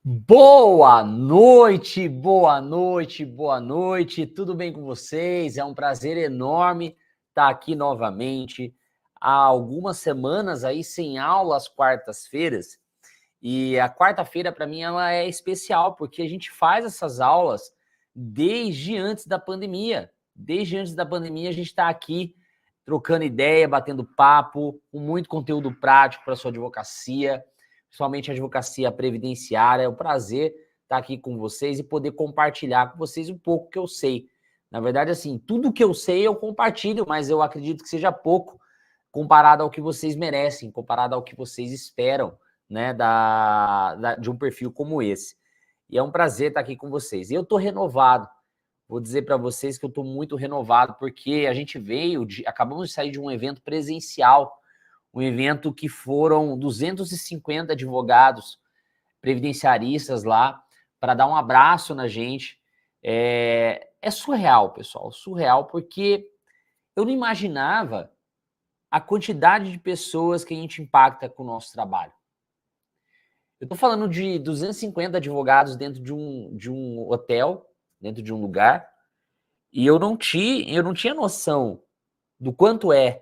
Boa noite, boa noite, boa noite. Tudo bem com vocês? É um prazer enorme estar aqui novamente. Há algumas semanas aí sem aula às quartas-feiras. E a quarta-feira para mim ela é especial porque a gente faz essas aulas desde antes da pandemia. Desde antes da pandemia a gente está aqui trocando ideia, batendo papo, com muito conteúdo prático para sua advocacia. Principalmente a advocacia previdenciária. É um prazer estar aqui com vocês e poder compartilhar com vocês um pouco que eu sei. Na verdade, assim, tudo que eu sei eu compartilho, mas eu acredito que seja pouco comparado ao que vocês merecem, comparado ao que vocês esperam, né, de um perfil como esse. E é um prazer estar aqui com vocês. Eu estou renovado. Vou dizer para vocês que eu estou muito renovado, porque a gente acabamos de sair de um evento presencial, um evento que foram 250 advogados previdenciaristas lá para dar um abraço na gente. É surreal, pessoal, surreal, porque eu não imaginava a quantidade de pessoas que a gente impacta com o nosso trabalho. Eu estou falando de 250 advogados dentro de um hotel, dentro de um lugar, e eu não tinha noção do quanto é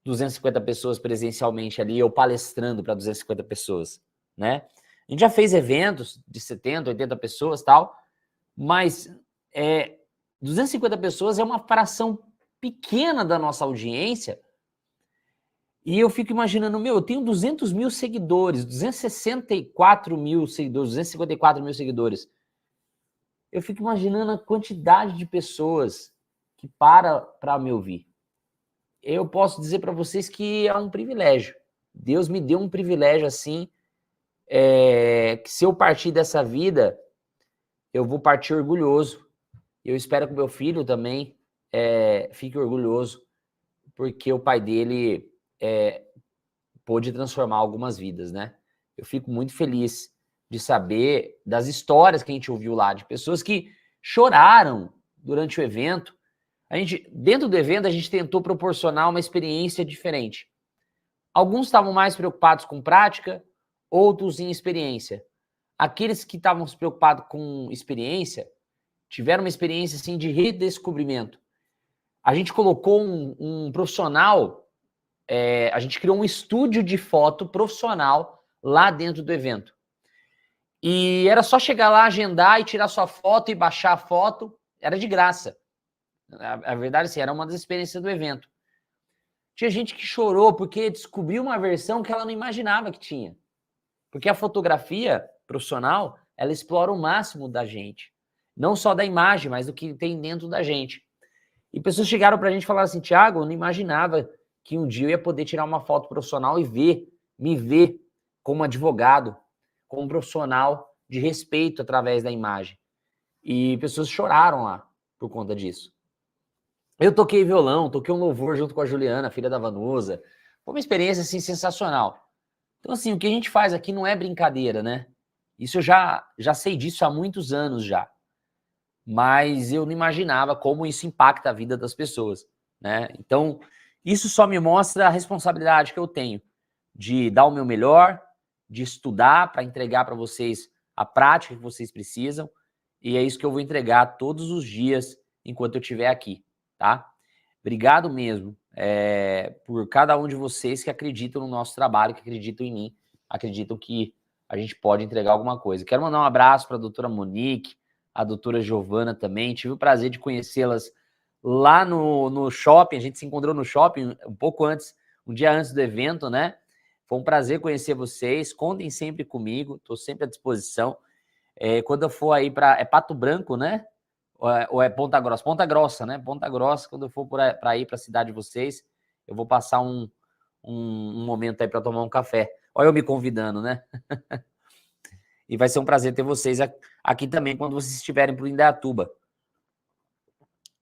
250 pessoas presencialmente ali, eu palestrando para 250 pessoas, né? A gente já fez eventos de 70, 80 pessoas e tal, mas 250 pessoas é uma fração pequena da nossa audiência, e eu fico imaginando, eu tenho 200 mil seguidores, 264 mil seguidores, 254 mil seguidores. Eu fico imaginando a quantidade de pessoas que para me ouvir. Eu posso dizer para vocês que é um privilégio. Deus me deu um privilégio assim, que se eu partir dessa vida, eu vou partir orgulhoso. Eu espero que meu filho também fique orgulhoso, porque o pai dele pôde transformar algumas vidas, né? Eu fico muito feliz de saber das histórias que a gente ouviu lá, de pessoas que choraram durante o evento. Dentro do evento, a gente tentou proporcionar uma experiência diferente. Alguns estavam mais preocupados com prática, outros em experiência. Aqueles que estavam se preocupados com experiência, tiveram uma experiência assim, de redescobrimento. A gente colocou um profissional, a gente criou um estúdio de foto profissional lá dentro do evento. E era só chegar lá, agendar e tirar sua foto e baixar a foto, era de graça. A verdade, assim, era uma das experiências do evento. Tinha gente que chorou porque descobriu uma versão que ela não imaginava que tinha. Porque a fotografia profissional, ela explora o máximo da gente. Não só da imagem, mas do que tem dentro da gente. E pessoas chegaram pra gente e falaram assim, Thiago, eu não imaginava que um dia eu ia poder tirar uma foto profissional e me ver como advogado, como profissional de respeito através da imagem. E pessoas choraram lá por conta disso. Eu toquei violão, toquei um louvor junto com a Juliana, filha da Vanusa. Foi uma experiência, assim, sensacional. Então, assim, o que a gente faz aqui não é brincadeira, né? Isso eu já sei disso há muitos anos já. Mas eu não imaginava como isso impacta a vida das pessoas, né? Então, isso só me mostra a responsabilidade que eu tenho de dar o meu melhor, de estudar para entregar para vocês a prática que vocês precisam, e é isso que eu vou entregar todos os dias enquanto eu estiver aqui, tá? Obrigado mesmo por cada um de vocês que acreditam no nosso trabalho, que acreditam em mim, acreditam que a gente pode entregar alguma coisa. Quero mandar um abraço para a doutora Monique, a doutora Giovana também. Tive o prazer de conhecê-las lá no shopping. A gente se encontrou no shopping um pouco antes, um dia antes do evento, né? Foi um prazer conhecer vocês. Contem sempre comigo, estou sempre à disposição. Quando eu for aí para... É Pato Branco, né? Ou é Ponta Grossa? Ponta Grossa, né? Ponta Grossa, quando eu for para ir para a cidade de vocês, eu vou passar um momento aí para tomar um café. Olha eu me convidando, né? E vai ser um prazer ter vocês aqui também quando vocês estiverem para o Indaiatuba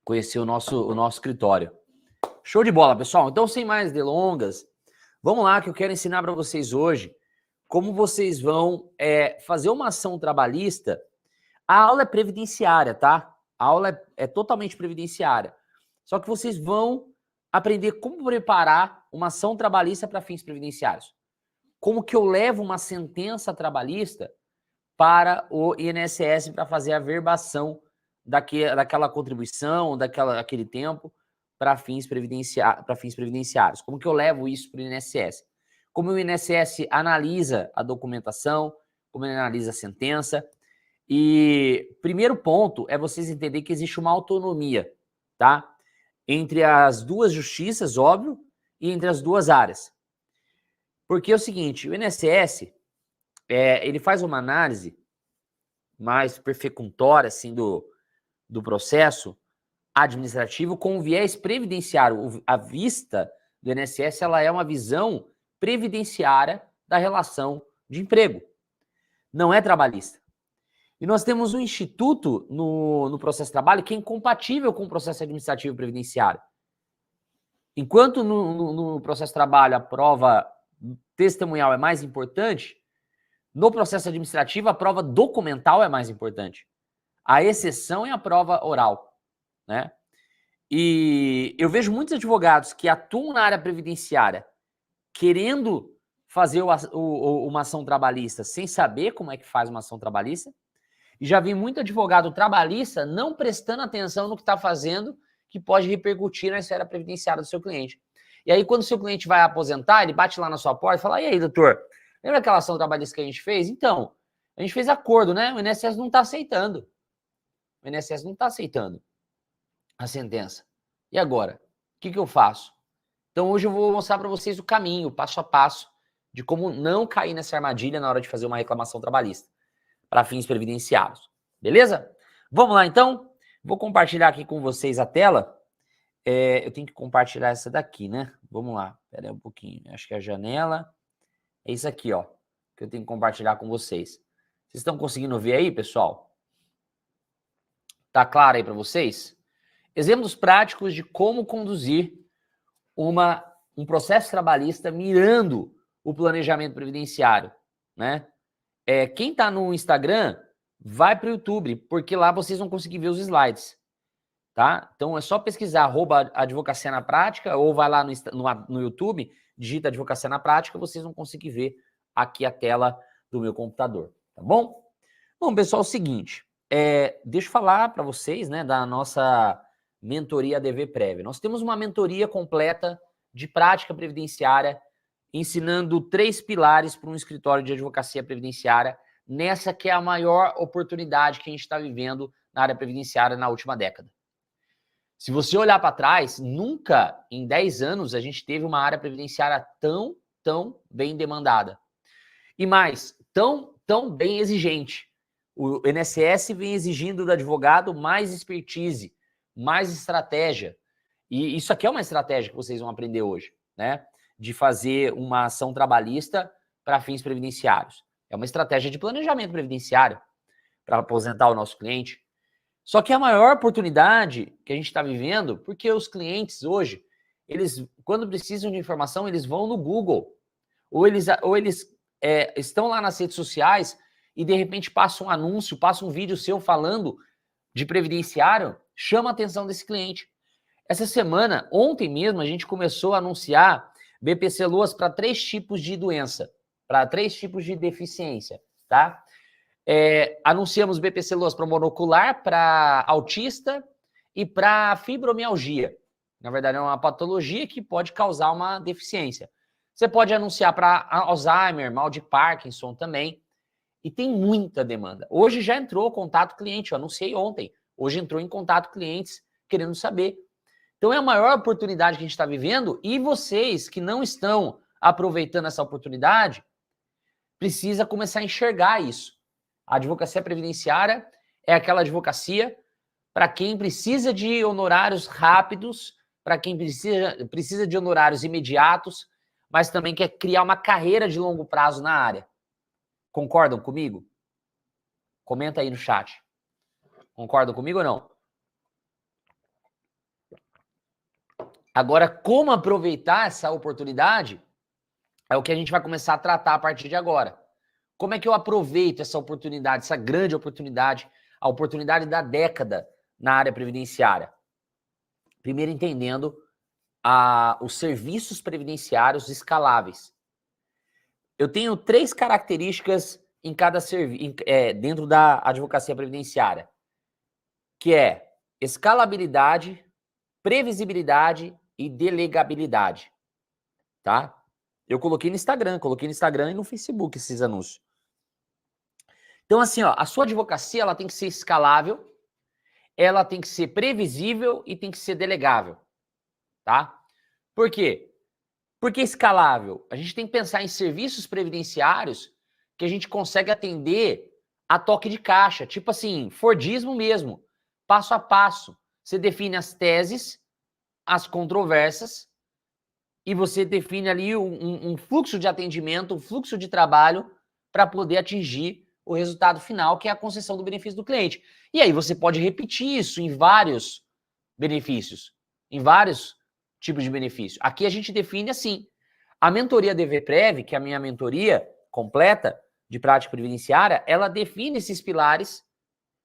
conhecer o nosso escritório. Show de bola, pessoal. Então, sem mais delongas, vamos lá que eu quero ensinar para vocês hoje como vocês vão fazer uma ação trabalhista. A aula é previdenciária, tá? A aula é totalmente previdenciária. Só que vocês vão aprender como preparar uma ação trabalhista para fins previdenciários. Como que eu levo uma sentença trabalhista para o INSS para fazer a verbação daquela contribuição, daquele tempo para fins previdenciários. Como que eu levo isso para o INSS? Como o INSS analisa a documentação, como ele analisa a sentença. E primeiro ponto é vocês entenderem que existe uma autonomia, tá? Entre as duas justiças, óbvio, e entre as duas áreas. Porque é o seguinte, o INSS, ele faz uma análise mais perfecuntória, assim, do processo administrativo com viés previdenciário. A vista do INSS, ela é uma visão previdenciária da relação de emprego. Não é trabalhista. E nós temos um instituto no processo de trabalho que é incompatível com o processo administrativo previdenciário. Enquanto no processo de trabalho a prova testemunhal é mais importante, no processo administrativo a prova documental é mais importante. A exceção é a prova oral, né? E eu vejo muitos advogados que atuam na área previdenciária querendo fazer uma ação trabalhista sem saber como é que faz uma ação trabalhista. E já vi muito advogado trabalhista não prestando atenção no que está fazendo, que pode repercutir na esfera previdenciária do seu cliente. E aí, quando o seu cliente vai aposentar, ele bate lá na sua porta e fala: e aí, doutor, lembra aquela ação trabalhista que a gente fez? Então, a gente fez acordo, né? O INSS não está aceitando. O INSS não está aceitando a sentença. E agora? O que eu faço? Então, hoje eu vou mostrar para vocês o caminho, passo a passo, de como não cair nessa armadilha na hora de fazer uma reclamação trabalhista para fins previdenciários. Beleza? Vamos lá, então. Vou compartilhar aqui com vocês a tela. Eu tenho que compartilhar essa daqui, né? Vamos lá. Espera aí um pouquinho. Acho que é a janela. É isso aqui, ó, que eu tenho que compartilhar com vocês. Vocês estão conseguindo ver aí, pessoal? Tá claro aí para vocês? Exemplos práticos de como conduzir um processo trabalhista mirando o planejamento previdenciário, né? Quem está no Instagram, vai para o YouTube, porque lá vocês vão conseguir ver os slides, tá? Então é só pesquisar @advocacia na prática ou vai lá no YouTube, digita advocacia na prática, vocês vão conseguir ver aqui a tela do meu computador, tá bom? Bom, pessoal, é o seguinte, deixa eu falar para vocês, né, da nossa mentoria ADV Prev. Nós temos uma mentoria completa de prática previdenciária, ensinando 3 pilares para um escritório de advocacia previdenciária, nessa que é a maior oportunidade que a gente está vivendo na área previdenciária na última década. Se você olhar para trás, nunca em 10 anos a gente teve uma área previdenciária tão bem demandada. E mais, tão bem exigente. O INSS vem exigindo do advogado mais expertise, mais estratégia. E isso aqui é uma estratégia que vocês vão aprender hoje, né? De fazer uma ação trabalhista para fins previdenciários. É uma estratégia de planejamento previdenciário para aposentar o nosso cliente. Só que a maior oportunidade que a gente está vivendo, porque os clientes hoje, eles, quando precisam de informação, eles vão no Google. Ou eles estão lá nas redes sociais e, de repente, passa um anúncio, passa um vídeo seu falando de previdenciário, chama a atenção desse cliente. Essa semana, ontem mesmo, a gente começou a anunciar BPC-LOAS para 3 tipos de doença, para 3 tipos de deficiência, tá? Anunciamos BPC-LOAS para monocular, para autista e para fibromialgia. Na verdade, é uma patologia que pode causar uma deficiência. Você pode anunciar para Alzheimer, mal de Parkinson também. E tem muita demanda. Hoje já entrou contato cliente, eu anunciei ontem. Hoje entrou em contato clientes querendo saber. Então é a maior oportunidade que a gente está vivendo e vocês que não estão aproveitando essa oportunidade, precisa começar a enxergar isso. A advocacia previdenciária é aquela advocacia para quem precisa de honorários rápidos, para quem precisa de honorários imediatos, mas também quer criar uma carreira de longo prazo na área. Concordam comigo? Comenta aí no chat. Concordam comigo ou não? Agora, como aproveitar essa oportunidade é o que a gente vai começar a tratar a partir de agora. Como é que eu aproveito essa oportunidade, essa grande oportunidade, a oportunidade da década na área previdenciária? Primeiro, entendendo os serviços previdenciários escaláveis. Eu tenho 3 características em cada dentro da advocacia previdenciária, que é escalabilidade, previsibilidade e delegabilidade, tá? Eu coloquei no Instagram e no Facebook esses anúncios. Então, assim, ó, a sua advocacia ela tem que ser escalável, ela tem que ser previsível e tem que ser delegável, tá? Por quê? Porque escalável, a gente tem que pensar em serviços previdenciários que a gente consegue atender a toque de caixa, tipo assim, Fordismo mesmo, passo a passo. Você define as teses, as controvérsias, e você define ali um fluxo de atendimento, um fluxo de trabalho para poder atingir o resultado final, que é a concessão do benefício do cliente. E aí você pode repetir isso em vários benefícios, em vários tipos de benefício. Aqui a gente define assim, a mentoria DVPrev, que é a minha mentoria completa de prática previdenciária, ela define esses pilares,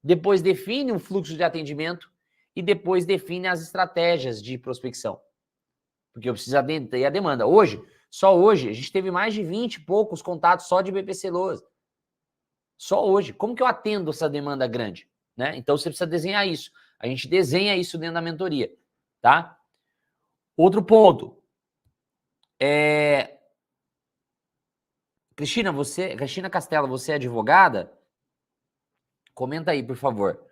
depois define um fluxo de atendimento e depois define as estratégias de prospecção. Porque eu preciso atender a demanda. Hoje, só hoje, a gente teve mais de 20 e poucos contatos só de BPC LOAS. Só hoje. Como que eu atendo essa demanda grande? Né? Então, você precisa desenhar isso. A gente desenha isso dentro da mentoria, tá? Outro ponto. Cristina Castelo, você é advogada? Comenta aí, por favor.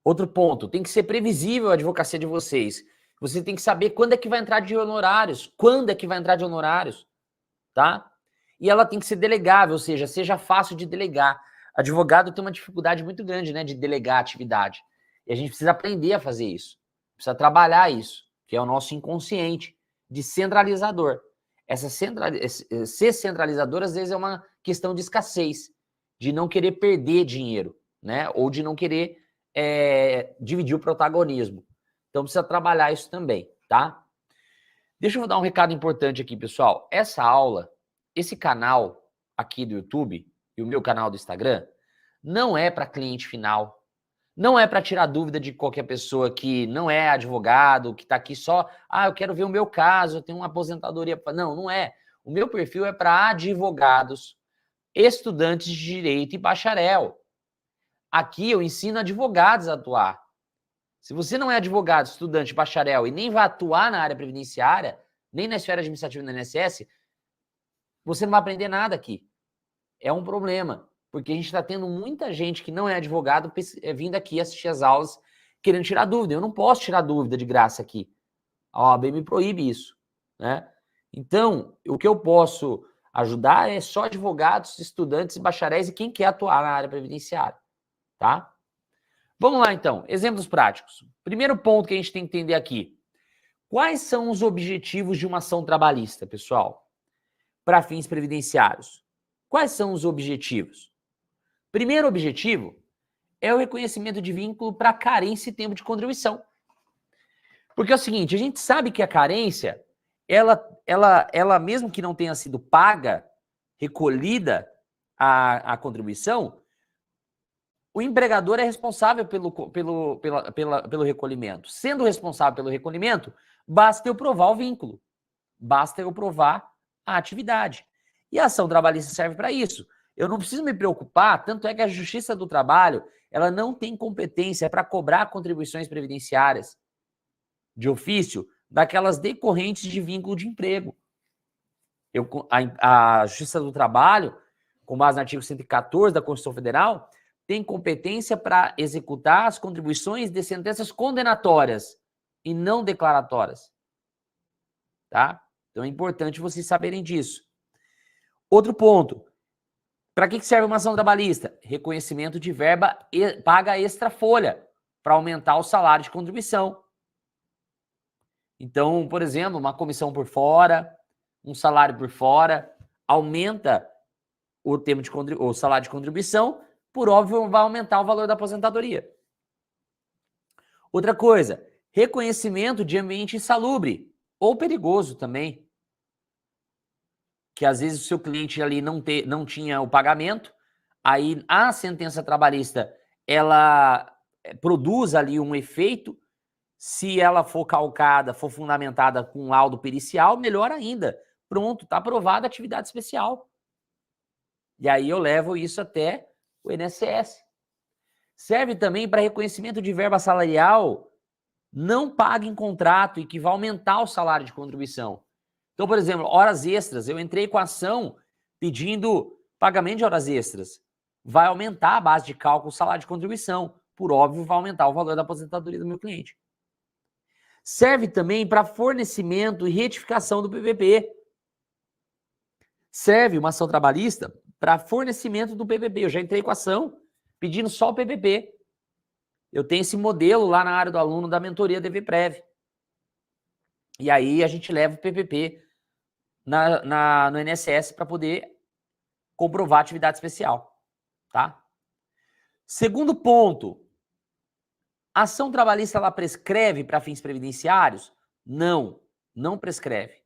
Outro ponto. Tem que ser previsível a advocacia de vocês. Você tem que saber quando é que vai entrar de honorários. Quando é que vai entrar de honorários, tá? E ela tem que ser delegável, ou seja, seja fácil de delegar. Advogado tem uma dificuldade muito grande, né, de delegar a atividade. E a gente precisa aprender a fazer isso. Precisa trabalhar isso, que é o nosso inconsciente de centralizador. Ser centralizador, às vezes, é uma questão de escassez, de não querer perder dinheiro, né? Ou de não querer dividir o protagonismo. Então, precisa trabalhar isso também, tá? Deixa eu dar um recado importante aqui, pessoal. Essa aula, esse canal aqui do YouTube e o meu canal do Instagram, não é para cliente final. Não é para tirar dúvida de qualquer pessoa que não é advogado, que está aqui só, eu quero ver o meu caso, eu tenho uma aposentadoria. Não, não é. O meu perfil é para advogados, estudantes de direito e bacharel. Aqui eu ensino advogados a atuar. Se você não é advogado, estudante, bacharel e nem vai atuar na área previdenciária, nem na esfera administrativa do INSS, você não vai aprender nada aqui. É um problema, porque a gente está tendo muita gente que não é advogado vindo aqui assistir as aulas querendo tirar dúvida. Eu não posso tirar dúvida de graça aqui. A OAB me proíbe isso, né? Então, o que eu posso ajudar é só advogados, estudantes, bacharéis e quem quer atuar na área previdenciária, tá? Vamos lá, então. Exemplos práticos. Primeiro ponto que a gente tem que entender aqui. Quais são os objetivos de uma ação trabalhista, pessoal? Para fins previdenciários. Quais são os objetivos? Primeiro objetivo é o reconhecimento de vínculo para carência e tempo de contribuição. Porque é o seguinte, a gente sabe que a carência, ela mesmo que não tenha sido paga, recolhida a contribuição, o empregador é responsável pelo recolhimento. Sendo responsável pelo recolhimento, basta eu provar o vínculo. Basta eu provar a atividade. E a ação trabalhista serve para isso. Eu não preciso me preocupar, tanto é que a Justiça do Trabalho, ela não tem competência para cobrar contribuições previdenciárias de ofício daquelas decorrentes de vínculo de emprego. A Justiça do Trabalho, com base no artigo 114 da Constituição Federal, tem competência para executar as contribuições de sentenças condenatórias e não declaratórias. Tá? Então é importante vocês saberem disso. Outro ponto. Para que serve uma ação trabalhista? Reconhecimento de verba paga extra folha para aumentar o salário de contribuição. Então, por exemplo, uma comissão por fora, um salário por fora, aumenta o salário de contribuição, por óbvio, vai aumentar o valor da aposentadoria. Outra coisa, reconhecimento de ambiente insalubre ou perigoso também. Que às vezes o seu cliente ali não tinha o pagamento, aí a sentença trabalhista, ela produz ali um efeito, se ela for calcada, for fundamentada com laudo pericial, melhor ainda. Pronto, está aprovada a atividade especial. E aí eu levo isso até o INSS. Serve também para reconhecimento de verba salarial não paga em contrato e que vai aumentar o salário de contribuição. Então, por exemplo, horas extras, eu entrei com a ação pedindo pagamento de horas extras. Vai aumentar a base de cálculo do salário de contribuição. Por óbvio, vai aumentar o valor da aposentadoria do meu cliente. Serve também para fornecimento e retificação do PPP. Serve uma ação trabalhista para fornecimento do PPP. Eu já entrei com a ação pedindo só o PPP. Eu tenho esse modelo lá na área do aluno da mentoria DVPrev. E aí a gente leva o PPP no INSS para poder comprovar a atividade especial, tá? Segundo ponto, a ação trabalhista ela prescreve para fins previdenciários? Não, não prescreve.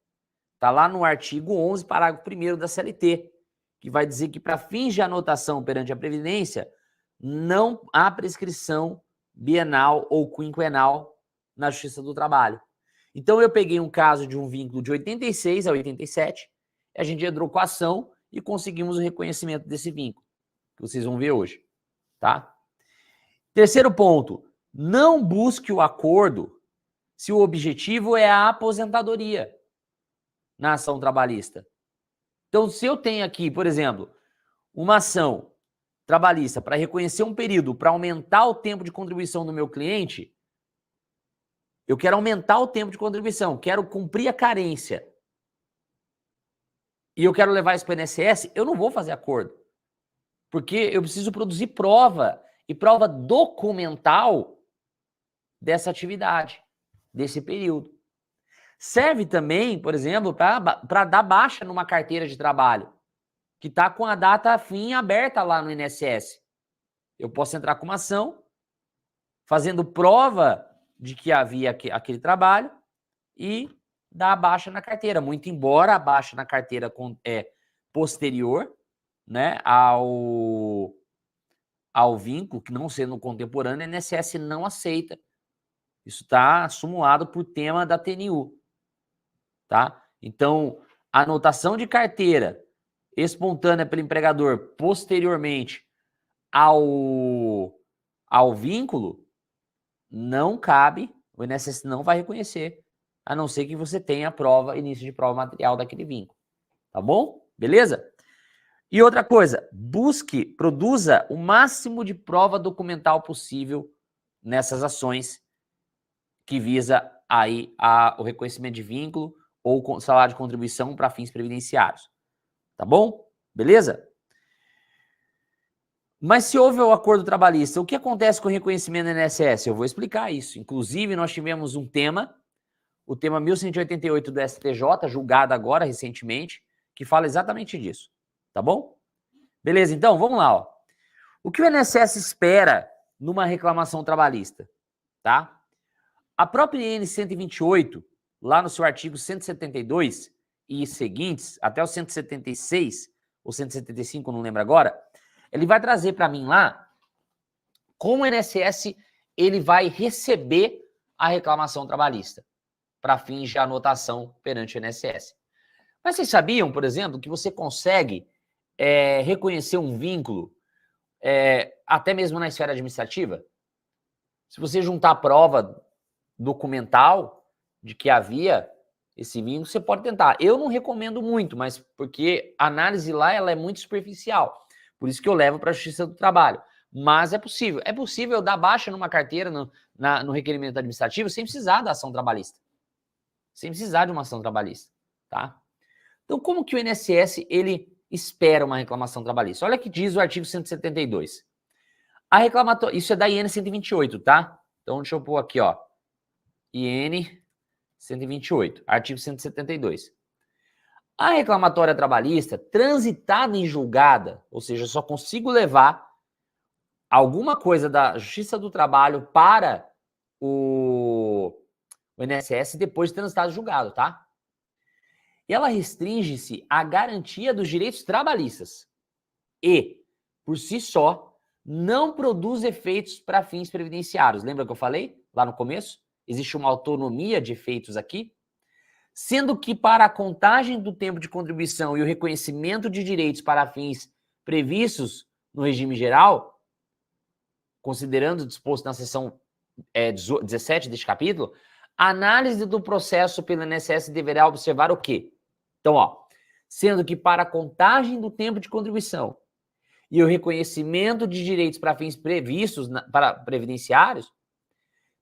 Está lá no artigo 11, parágrafo 1º da CLT, que vai dizer que para fins de anotação perante a Previdência, não há prescrição bienal ou quinquenal na Justiça do Trabalho. Então eu peguei um caso de um vínculo de 86 a 87, a gente entrou com a ação e conseguimos o reconhecimento desse vínculo, que vocês vão ver hoje, tá? Terceiro ponto, não busque o acordo se o objetivo é a aposentadoria na ação trabalhista. Então, se eu tenho aqui, por exemplo, uma ação trabalhista para reconhecer um período para aumentar o tempo de contribuição do meu cliente, eu quero aumentar o tempo de contribuição, quero cumprir a carência e eu quero levar isso para o INSS, eu não vou fazer acordo. Porque eu preciso produzir prova e prova documental dessa atividade, desse período. Serve também, por exemplo, para dar baixa numa carteira de trabalho, que está com a data fim aberta lá no INSS. Eu posso entrar com uma ação, fazendo prova de que havia aquele trabalho e dar a baixa na carteira. Muito embora a baixa na carteira é posterior, né, ao vínculo, que não sendo contemporâneo, a INSS não aceita. Isso está sumulado por tema da TNU. Tá? Então, a anotação de carteira espontânea pelo empregador posteriormente ao vínculo não cabe, o INSS não vai reconhecer, a não ser que você tenha prova, início de prova material daquele vínculo. Tá bom? Beleza? E outra coisa, produza o máximo de prova documental possível nessas ações que visa aí o reconhecimento de vínculo ou salário de contribuição para fins previdenciários. Tá bom? Beleza? Mas se houve o acordo trabalhista, o que acontece com o reconhecimento do INSS? Eu vou explicar isso. Inclusive, nós tivemos um tema, o tema 1188 do STJ, julgado agora recentemente, que fala exatamente disso. Tá bom? Beleza, então, vamos lá. Ó. O que o INSS espera numa reclamação trabalhista? Tá? A própria IN 128, lá no seu artigo 172 e seguintes, até o 176 ou 175, não lembro agora, ele vai trazer para mim lá como o INSS ele vai receber a reclamação trabalhista para fins de anotação perante o INSS. Mas vocês sabiam, por exemplo, que você consegue reconhecer um vínculo até mesmo na esfera administrativa? Se você juntar a prova documental de que havia esse vínculo, você pode tentar. Eu não recomendo muito, mas porque a análise lá ela é muito superficial. Por isso que eu levo para a Justiça do Trabalho. Mas é possível. É possível dar baixa numa carteira no requerimento administrativo sem precisar da ação trabalhista. Sem precisar de uma ação trabalhista. Tá? Então, como que o INSS ele espera uma reclamação trabalhista? Olha o que diz o artigo 172. A reclamatória... Isso é da IN 128, tá? Então, deixa eu pôr aqui, ó. IN 128, artigo 172. A reclamatória trabalhista transitada em julgada, ou seja, eu só consigo levar alguma coisa da Justiça do Trabalho para o INSS depois de transitado julgado, tá? E ela restringe-se à garantia dos direitos trabalhistas e, por si só, não produz efeitos para fins previdenciários. Lembra que eu falei lá no começo? Existe uma autonomia de efeitos aqui, sendo que para a contagem do tempo de contribuição e o reconhecimento de direitos para fins previstos no regime geral, considerando o disposto na seção 17 deste capítulo, a análise do processo pelo INSS deverá observar o quê? Então, sendo que para a contagem do tempo de contribuição e o reconhecimento de direitos para fins previstos para previdenciários,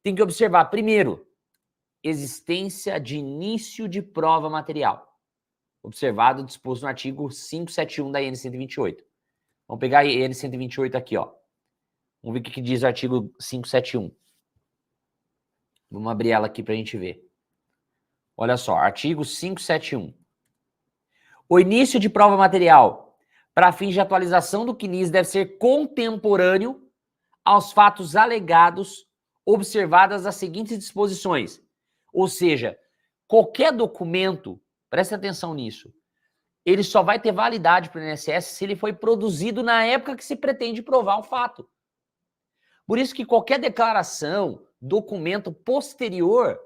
tem que observar, primeiro, existência de início de prova material, observado o disposto no artigo 571 da IN 128. Vamos pegar a IN 128 aqui, Vamos ver o que diz o artigo 571. Vamos abrir ela aqui para a gente ver. Olha só, artigo 571. O início de prova material para fins de atualização do CNIS deve ser contemporâneo aos fatos alegados, observadas as seguintes disposições. Ou seja, qualquer documento, preste atenção nisso, ele só vai ter validade para o INSS se ele foi produzido na época que se pretende provar um fato. Por isso que qualquer declaração, documento posterior,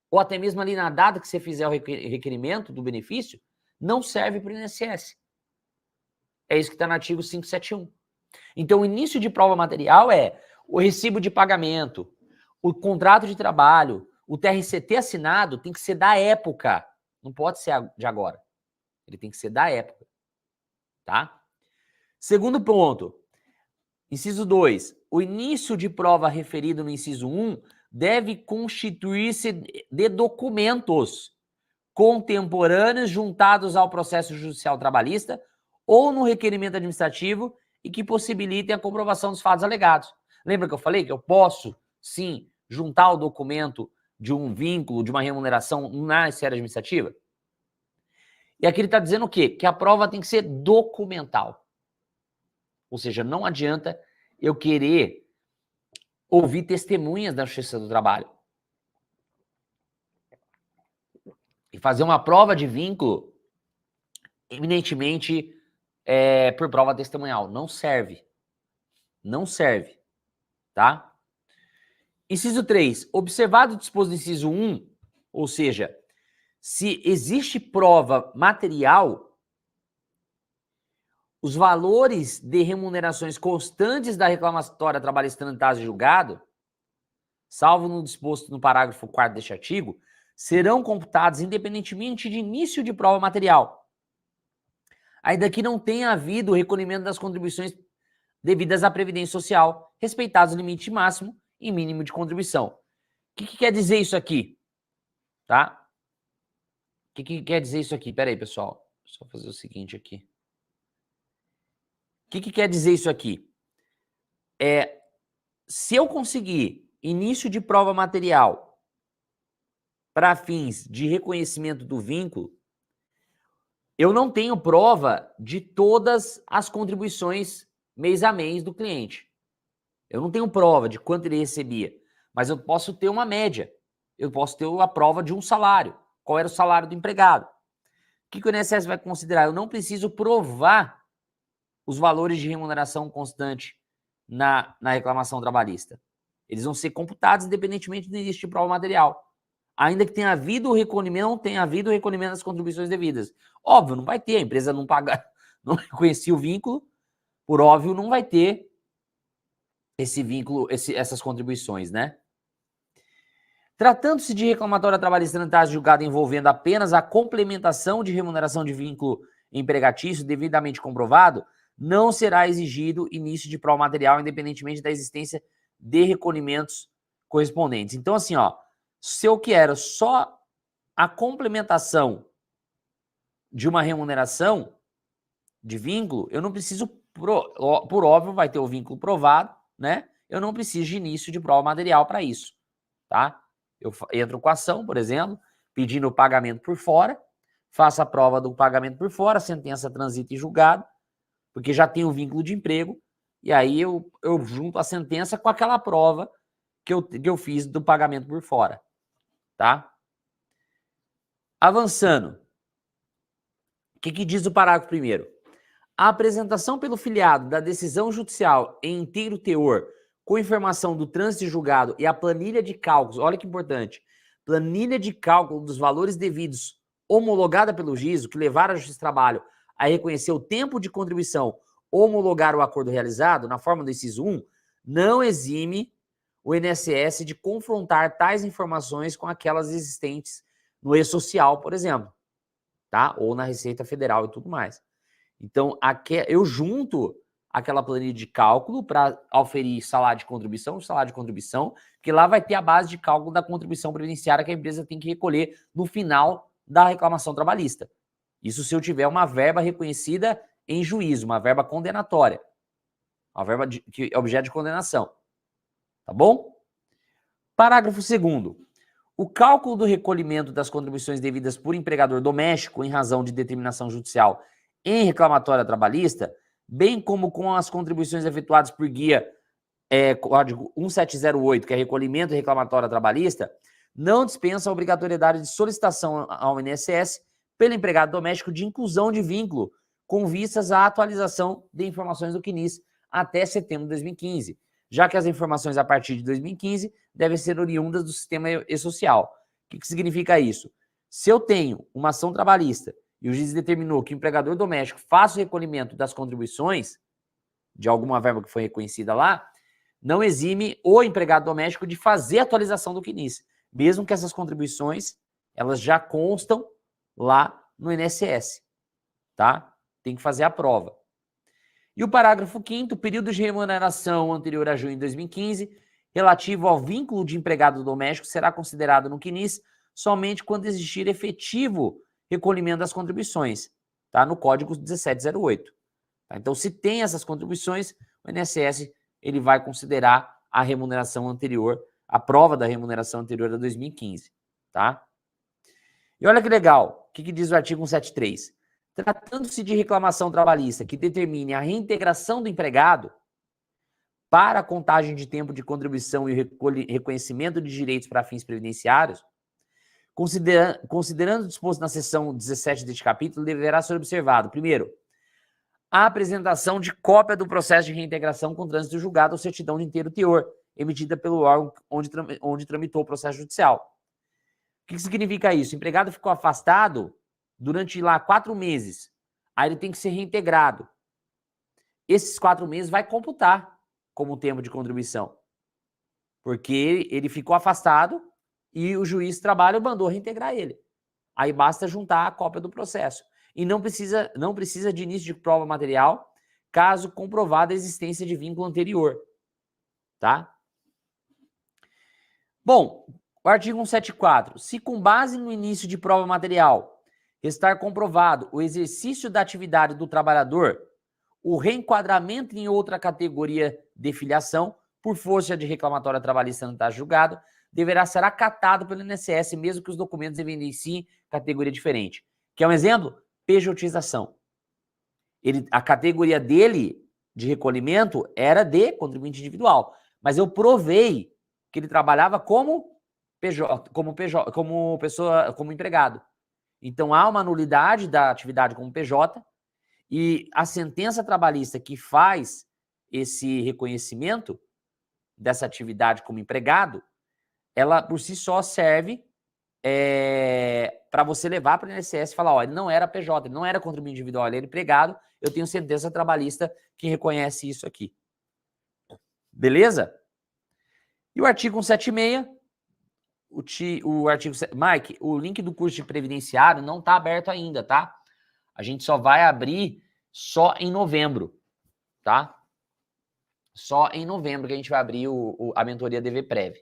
ou até mesmo ali na data que você fizer o requerimento do benefício, não serve para o INSS. É isso que está no artigo 571. Então, o início de prova material é o recibo de pagamento, o contrato de trabalho, o TRCT assinado tem que ser da época, não pode ser de agora. Ele tem que ser da época, tá? Segundo ponto, inciso 2, o início de prova referido no inciso 1 deve constituir-se de documentos contemporâneos juntados ao processo judicial trabalhista ou no requerimento administrativo e que possibilitem a comprovação dos fatos alegados. Lembra que eu falei que eu posso, sim, juntar o documento de um vínculo, de uma remuneração na esfera administrativa? E aqui ele está dizendo o quê? Que a prova tem que ser documental. Ou seja, não adianta eu querer ouvir testemunhas da Justiça do Trabalho e fazer uma prova de vínculo eminentemente por prova testemunhal. Não serve. Não serve. Tá? Inciso 3. Observado o disposto do inciso 1, ou seja, se existe prova material, os valores de remunerações constantes da reclamatória trabalhista transitada em julgado, salvo no disposto no parágrafo 4º deste artigo, serão computados independentemente de início de prova material, ainda que não tenha havido o recolhimento das contribuições devidas à Previdência Social, respeitados o limite máximo e mínimo de contribuição. O que quer dizer isso aqui? Tá? O que quer dizer isso aqui? Pera aí, pessoal. Só fazer o seguinte aqui. O que quer dizer isso aqui? Se eu conseguir início de prova material para fins de reconhecimento do vínculo, eu não tenho prova de todas as contribuições mês a mês do cliente. Eu não tenho prova de quanto ele recebia, mas eu posso ter uma média. Eu posso ter a prova de um salário. Qual era o salário do empregado? O que o INSS vai considerar? Eu não preciso provar os valores de remuneração constante na reclamação trabalhista. Eles vão ser computados independentemente do início de prova material. Ainda que tenha havido o recolhimento, não tenha havido o recolhimento das contribuições devidas. Óbvio, não vai ter. A empresa não paga, não reconhecia o vínculo, por óbvio, não vai ter esse vínculo, essas contribuições, né? Tratando-se de reclamatória trabalhista transitada julgada envolvendo apenas a complementação de remuneração de vínculo empregatício devidamente comprovado, não será exigido início de prova material, independentemente da existência de recolhimentos correspondentes. Então, assim, se eu quero só a complementação de uma remuneração de vínculo, eu não preciso, por óbvio, vai ter o vínculo provado, né? Eu não preciso de início de prova material para isso, tá? Eu entro com a ação, por exemplo, pedindo o pagamento por fora, faço a prova do pagamento por fora, a sentença transita em julgado, porque já tem o vínculo de emprego, e aí eu junto a sentença com aquela prova que eu fiz do pagamento por fora, tá? Avançando. O que diz o parágrafo 1º? A apresentação pelo filiado da decisão judicial em inteiro teor, com informação do trânsito julgado e a planilha de cálculos, olha que importante, planilha de cálculo dos valores devidos homologada pelo juízo, que levaram a Justiça do Trabalho a reconhecer o tempo de contribuição homologar o acordo realizado, na forma do inciso 1, não exime o INSS de confrontar tais informações com aquelas existentes no E-Social, por exemplo, tá? Ou na Receita Federal e tudo mais. Então, eu junto aquela planilha de cálculo para auferir salário de contribuição, que lá vai ter a base de cálculo da contribuição previdenciária que a empresa tem que recolher no final da reclamação trabalhista. Isso se eu tiver uma verba reconhecida em juízo, uma verba condenatória, uma verba que é objeto de condenação. Tá bom? Parágrafo 2º. O cálculo do recolhimento das contribuições devidas por empregador doméstico em razão de determinação judicial em reclamatória trabalhista, bem como com as contribuições efetuadas por guia código 1708, que é recolhimento e reclamatória trabalhista, não dispensa a obrigatoriedade de solicitação ao INSS pelo empregado doméstico de inclusão de vínculo com vistas à atualização de informações do CNIS até setembro de 2015, já que as informações a partir de 2015 devem ser oriundas do sistema E-Social. O que significa isso? Se eu tenho uma ação trabalhista e o juiz determinou que o empregador doméstico faça o recolhimento das contribuições de alguma verba que foi reconhecida lá, não exime o empregado doméstico de fazer a atualização do CNIS, mesmo que essas contribuições elas já constam lá no INSS, tá? Tem que fazer a prova. E o parágrafo 5º, período de remuneração anterior a junho de 2015, relativo ao vínculo de empregado doméstico, será considerado no CNIS somente quando existir efetivo recolhimento das contribuições, tá? No código 1708. Tá? Então, se tem essas contribuições, o INSS ele vai considerar a remuneração anterior, a prova da remuneração anterior a 2015, tá? E olha que legal, o que diz o artigo 173? Tratando-se de reclamação trabalhista que determine a reintegração do empregado para a contagem de tempo de contribuição e reconhecimento de direitos para fins previdenciários, considerando o disposto na seção 17 deste capítulo, deverá ser observado, primeiro, a apresentação de cópia do processo de reintegração com trânsito julgado ou certidão de inteiro teor, emitida pelo órgão onde tramitou o processo judicial. O que significa isso? O empregado ficou afastado durante lá 4 meses, aí ele tem que ser reintegrado. Esses 4 meses vai computar como tempo de contribuição, porque ele ficou afastado e o juiz de trabalho mandou reintegrar ele. Aí basta juntar a cópia do processo. E não precisa de início de prova material, caso comprovada a existência de vínculo anterior, tá? Bom, o artigo 174. Se com base no início de prova material restar comprovado o exercício da atividade do trabalhador, o reenquadramento em outra categoria de filiação, por força de reclamatória trabalhista não estar julgado, deverá ser acatado pelo INSS, mesmo que os documentos evidenciem categoria diferente. Quer um exemplo? Pejotização. A categoria dele de recolhimento era de contribuinte individual, mas eu provei que ele trabalhava como PJ, como empregado. Então há uma nulidade da atividade como PJ e a sentença trabalhista que faz esse reconhecimento dessa atividade como empregado, ela por si só serve para você levar para o INSS e falar, ó, ele não era PJ, ele não era contribuinte individual, ele era empregado, eu tenho sentença trabalhista que reconhece isso aqui. Beleza? E o artigo 176, o artigo... Mike, o link do curso de previdenciário não está aberto ainda, tá? A gente só vai abrir só em novembro, tá? Só em novembro que a gente vai abrir a mentoria DVPrev.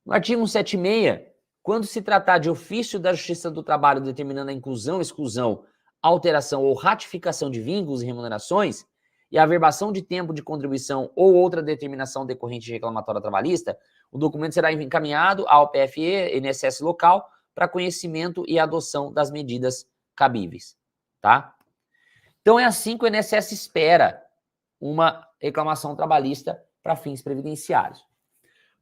No artigo 176, quando se tratar de ofício da Justiça do Trabalho determinando a inclusão, exclusão, alteração ou ratificação de vínculos e remunerações e a averbação de tempo de contribuição ou outra determinação decorrente de reclamatória trabalhista, o documento será encaminhado ao PFE, INSS local, para conhecimento e adoção das medidas cabíveis, tá? Então é assim que o INSS espera uma reclamação trabalhista para fins previdenciários.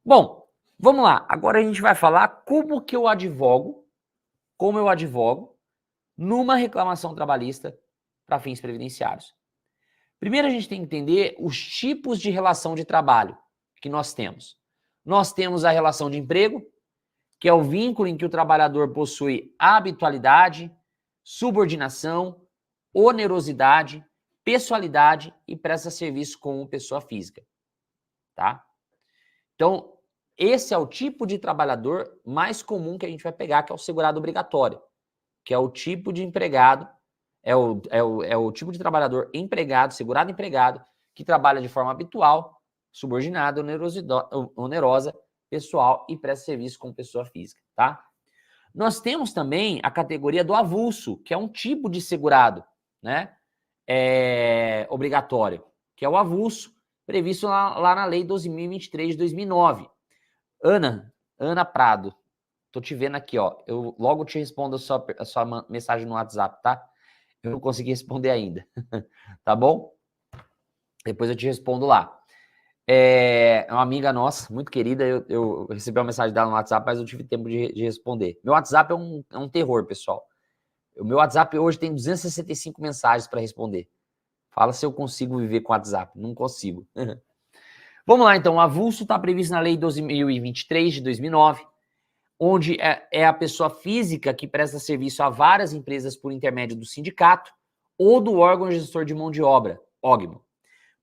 Bom, vamos lá. Agora a gente vai falar como eu advogo numa reclamação trabalhista para fins previdenciários. Primeiro a gente tem que entender os tipos de relação de trabalho que nós temos. Nós temos a relação de emprego, que é o vínculo em que o trabalhador possui habitualidade, subordinação, onerosidade, pessoalidade e presta serviço como pessoa física, tá? Então, esse é o tipo de trabalhador mais comum que a gente vai pegar, que é o segurado obrigatório, que é o tipo de empregado, é o tipo de trabalhador empregado, segurado empregado, que trabalha de forma habitual, subordinada, onerosa, pessoal e presta serviço como pessoa física, tá? Nós temos também a categoria do avulso, que é um tipo de segurado, né? Obrigatório, que é o avulso, previsto lá na Lei 12.023 de 2009. Ana Prado, tô te vendo aqui, ó. Eu logo te respondo a sua mensagem no WhatsApp, tá? Eu não consegui responder ainda, tá bom? Depois eu te respondo lá. É uma amiga nossa, muito querida, eu recebi uma mensagem dela no WhatsApp, mas eu tive tempo de responder. Meu WhatsApp é um terror, pessoal. O meu WhatsApp hoje tem 265 mensagens para responder. Fala se eu consigo viver com o WhatsApp. Não consigo. Vamos lá, então. O avulso está previsto na Lei 12.023 de 2009, onde é a pessoa física que presta serviço a várias empresas por intermédio do sindicato ou do órgão gestor de mão de obra, órgão.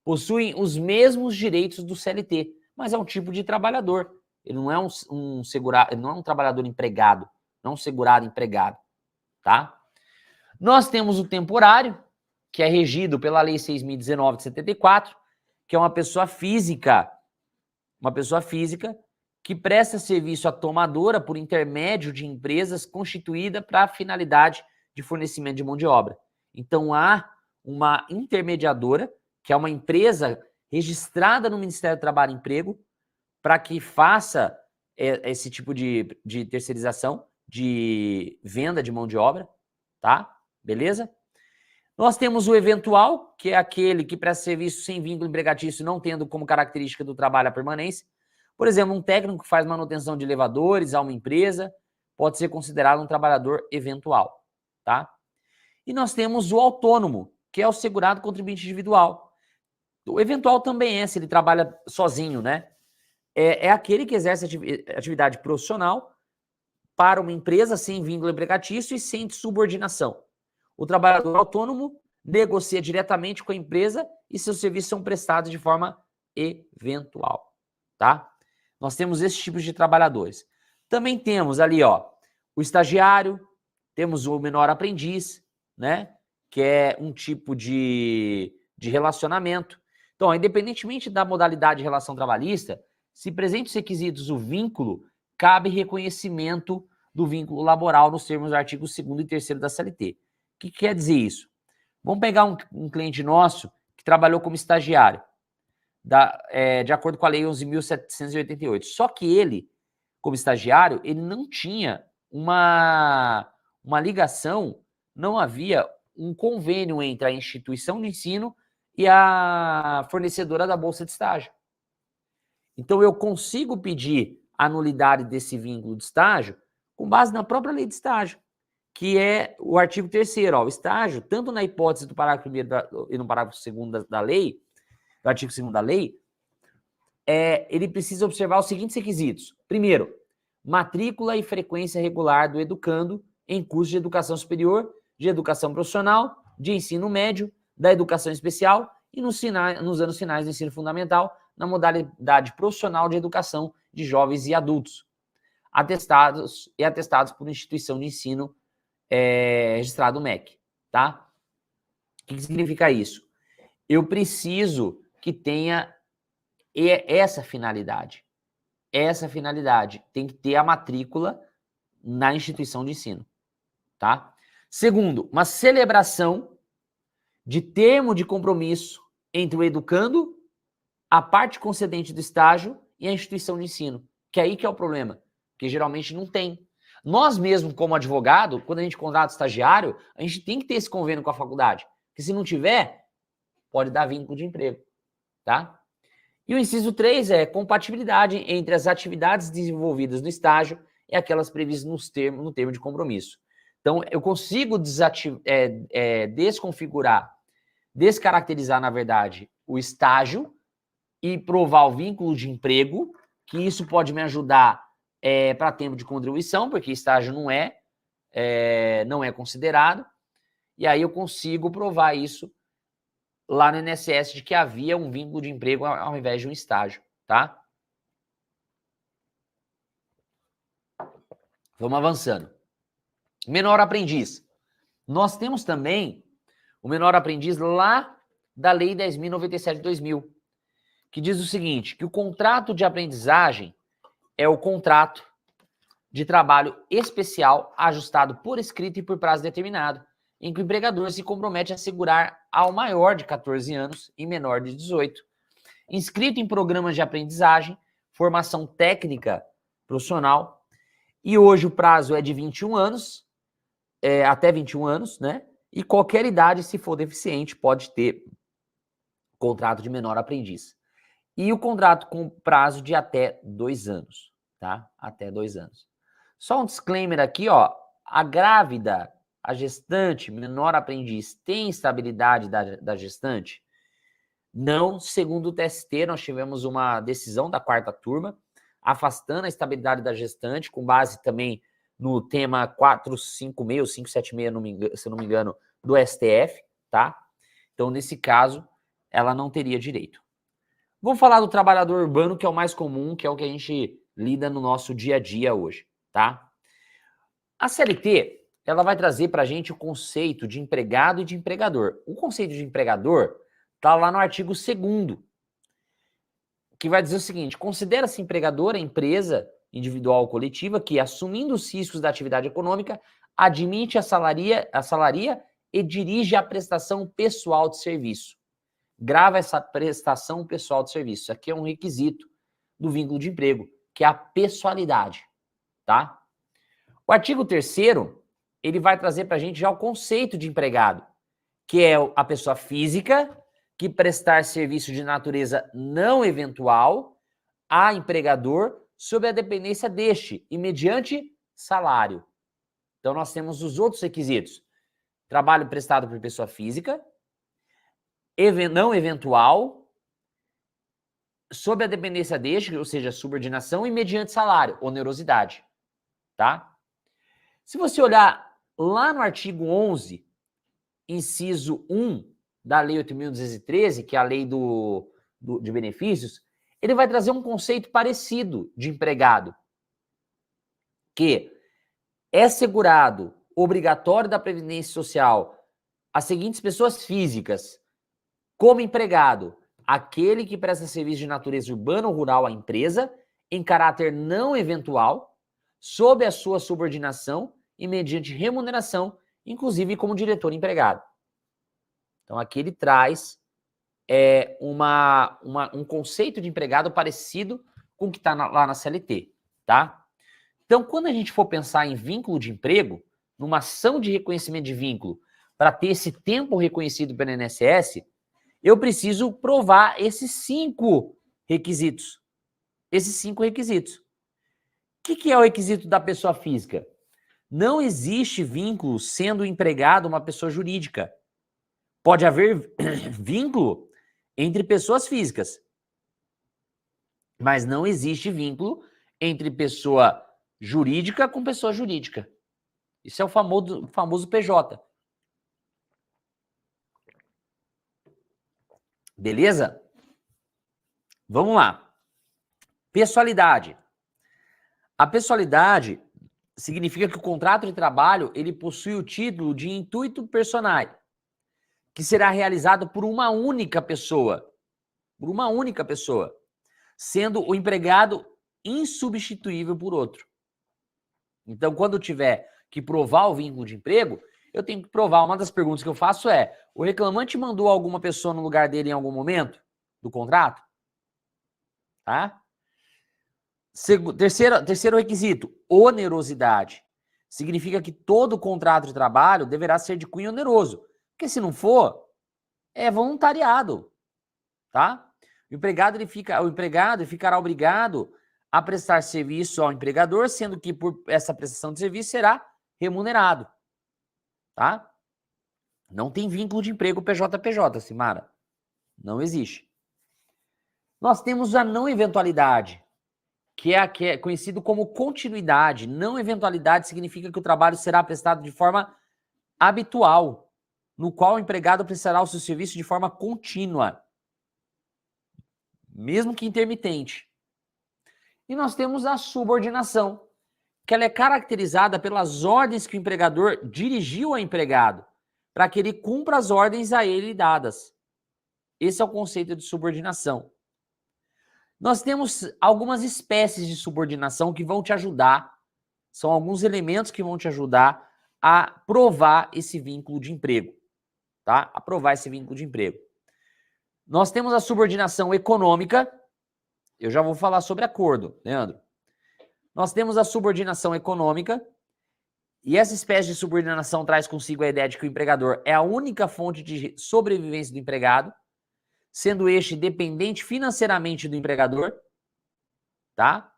Possuem os mesmos direitos do CLT, mas é um tipo de trabalhador. Ele não é um segurado, ele não é um trabalhador empregado, não é um segurado empregado, tá? Nós temos o temporário, que é regido pela Lei 6.019 de 74, que é uma pessoa física que presta serviço à tomadora por intermédio de empresas constituídas para a finalidade de fornecimento de mão de obra. Então, há uma intermediadora, que é uma empresa registrada no Ministério do Trabalho e Emprego, para que faça esse tipo de terceirização, de venda de mão de obra, tá? Beleza? Nós temos o eventual, que é aquele que presta serviço sem vínculo empregatício, não tendo como característica do trabalho a permanência. Por exemplo, um técnico que faz manutenção de elevadores a uma empresa pode ser considerado um trabalhador eventual, tá? E nós temos o autônomo, que é o segurado contribuinte individual. O eventual também se ele trabalha sozinho, né? É aquele que exerce atividade profissional para uma empresa sem vínculo empregatício e sem subordinação. O trabalhador autônomo negocia diretamente com a empresa e seus serviços são prestados de forma eventual, tá? Nós temos esses tipos de trabalhadores. Também temos ali, ó, o estagiário, temos o menor aprendiz, né? Que é um tipo de relacionamento. Então, independentemente da modalidade de relação trabalhista, se presentes os requisitos o vínculo, cabe reconhecimento do vínculo laboral nos termos do artigo 2º e 3º da CLT. O que quer dizer isso? Vamos pegar um cliente nosso que trabalhou como estagiário, de acordo com a Lei 11.788. Só que ele, como estagiário, ele não tinha uma ligação, não havia um convênio entre a instituição de ensino e a fornecedora da bolsa de estágio. Então, eu consigo pedir a nulidade desse vínculo de estágio com base na própria lei de estágio, que é o artigo 3º. O estágio, tanto na hipótese do parágrafo 1º e no parágrafo 2º da lei, do artigo 2º da lei, ele precisa observar os seguintes requisitos. Primeiro, matrícula e frequência regular do educando em curso de educação superior, de educação profissional, de ensino médio, da educação especial e nos anos finais do ensino fundamental, na modalidade profissional de educação de jovens e adultos, atestados por instituição de ensino registrado MEC, tá? O que significa isso? Eu preciso que tenha essa finalidade. Essa finalidade tem que ter a matrícula na instituição de ensino, tá? Segundo, uma celebração de termo de compromisso entre o educando, a parte concedente do estágio e a instituição de ensino. Que aí que é o problema, que geralmente não tem. Nós mesmos, como advogado, quando a gente contrata estagiário, a gente tem que ter esse convênio com a faculdade. Porque se não tiver, pode dar vínculo de emprego, tá? E o inciso 3 é compatibilidade entre as atividades desenvolvidas no estágio e aquelas previstas no termo de compromisso. Então, eu consigo desconfigurar, descaracterizar, na verdade, o estágio e provar o vínculo de emprego, que isso pode me ajudar para tempo de contribuição, porque estágio não é considerado, e aí eu consigo provar isso lá no INSS de que havia um vínculo de emprego ao invés de um estágio, tá? Vamos avançando. Menor aprendiz. Nós temos também o menor aprendiz lá da Lei 10.097 de 2000, que diz o seguinte, que o contrato de aprendizagem é o contrato de trabalho especial ajustado por escrito e por prazo determinado, em que o empregador se compromete a assegurar ao maior de 14 anos e menor de 18, inscrito em programas de aprendizagem, formação técnica profissional, e hoje o prazo é de 21 anos, até 21 anos, né? E qualquer idade, se for deficiente, pode ter contrato de menor aprendiz. E o contrato com prazo de até 2 anos, tá? Até 2 anos. Só um disclaimer aqui, ó. A grávida, a gestante, menor aprendiz, tem estabilidade da gestante? Não, segundo o TST, nós tivemos uma decisão da 4ª turma, afastando a estabilidade da gestante, com base também no tema 456 ou 576, se eu não me engano, do STF, tá? Então, nesse caso, ela não teria direito. Vamos falar do trabalhador urbano, que é o mais comum, que é o que a gente lida no nosso dia a dia hoje, tá? A CLT, ela vai trazer para a gente o conceito de empregado e de empregador. O conceito de empregador está lá no artigo 2º, que vai dizer o seguinte, considera-se empregador a empresa individual ou coletiva que, assumindo os riscos da atividade econômica, admite a salaria e dirige a prestação pessoal de serviço. Grava essa prestação pessoal de serviço. Isso aqui é um requisito do vínculo de emprego, que é a pessoalidade, tá? O artigo 3º, ele vai trazer para a gente já o conceito de empregado, que é a pessoa física que prestar serviço de natureza não eventual a empregador sob a dependência deste e mediante salário. Então, nós temos os outros requisitos. Trabalho prestado por pessoa física, não eventual, sob a dependência deste, ou seja, subordinação, e mediante salário, onerosidade, tá? Se você olhar lá no artigo 11, inciso 1 da Lei 8.213, que é a lei de benefícios, ele vai trazer um conceito parecido de empregado, que é segurado obrigatório da Previdência Social as seguintes pessoas físicas, como empregado, aquele que presta serviço de natureza urbana ou rural à empresa, em caráter não eventual, sob a sua subordinação e mediante remuneração, inclusive como diretor empregado. Então, aqui ele traz um conceito de empregado parecido com o que está lá na CLT, tá? Então, quando a gente for pensar em vínculo de emprego, numa ação de reconhecimento de vínculo, para ter esse tempo reconhecido pelo INSS, eu preciso provar esses 5 requisitos. Esses 5 requisitos. O que é o requisito da pessoa física? Não existe vínculo sendo empregado uma pessoa jurídica. Pode haver vínculo entre pessoas físicas, mas não existe vínculo entre pessoa jurídica com pessoa jurídica. Isso é o famoso PJ. Beleza? Vamos lá. Pessoalidade. A pessoalidade significa que o contrato de trabalho ele possui o título de intuito personae, que será realizado por uma única pessoa. Por uma única pessoa. Sendo o empregado insubstituível por outro. Então, quando eu tiver que provar o vínculo de emprego, eu tenho que provar. Uma das perguntas que eu faço é: o reclamante mandou alguma pessoa no lugar dele em algum momento do contrato? Tá? Terceiro requisito, onerosidade. Significa que todo contrato de trabalho deverá ser de cunho oneroso. Porque se não for, é voluntariado. Tá? O empregado ficará obrigado a prestar serviço ao empregador, sendo que por essa prestação de serviço será remunerado. Tá? Não tem vínculo de emprego PJ-PJ, Simara. Não existe. Nós temos a não eventualidade, que é conhecido como continuidade. Não eventualidade significa que o trabalho será prestado de forma habitual. no qual o empregado prestará o seu serviço de forma contínua, mesmo que intermitente. E nós temos a subordinação, que ela é caracterizada pelas ordens que o empregador dirigiu ao empregado, para que ele cumpra as ordens a ele dadas. Esse é o conceito de subordinação. Nós temos algumas espécies de subordinação que vão te ajudar, são alguns elementos que vão te ajudar a provar esse vínculo de emprego, tá? A provar esse vínculo de emprego. Nós temos a subordinação econômica, eu já vou falar sobre acordo, Leandro. Nós temos a subordinação econômica, e essa espécie de subordinação traz consigo a ideia de que o empregador é a única fonte de sobrevivência do empregado, sendo este dependente financeiramente do empregador, tá?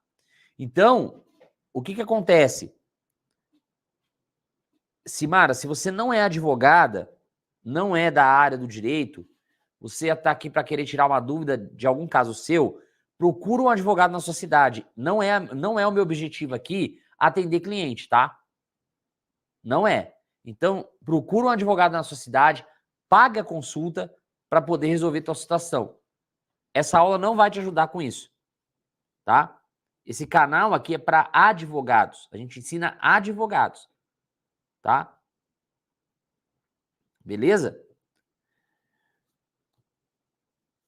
Então, o que acontece? Simara, se você não é advogada, não é da área do direito, você está aqui para querer tirar uma dúvida de algum caso seu, procura um advogado na sua cidade. Não é o meu objetivo aqui atender cliente, tá? Não é. Então, procura um advogado na sua cidade, pague a consulta para poder resolver a tua situação. Essa aula não vai te ajudar com isso, tá? Esse canal aqui é para advogados. A gente ensina advogados, tá? Beleza?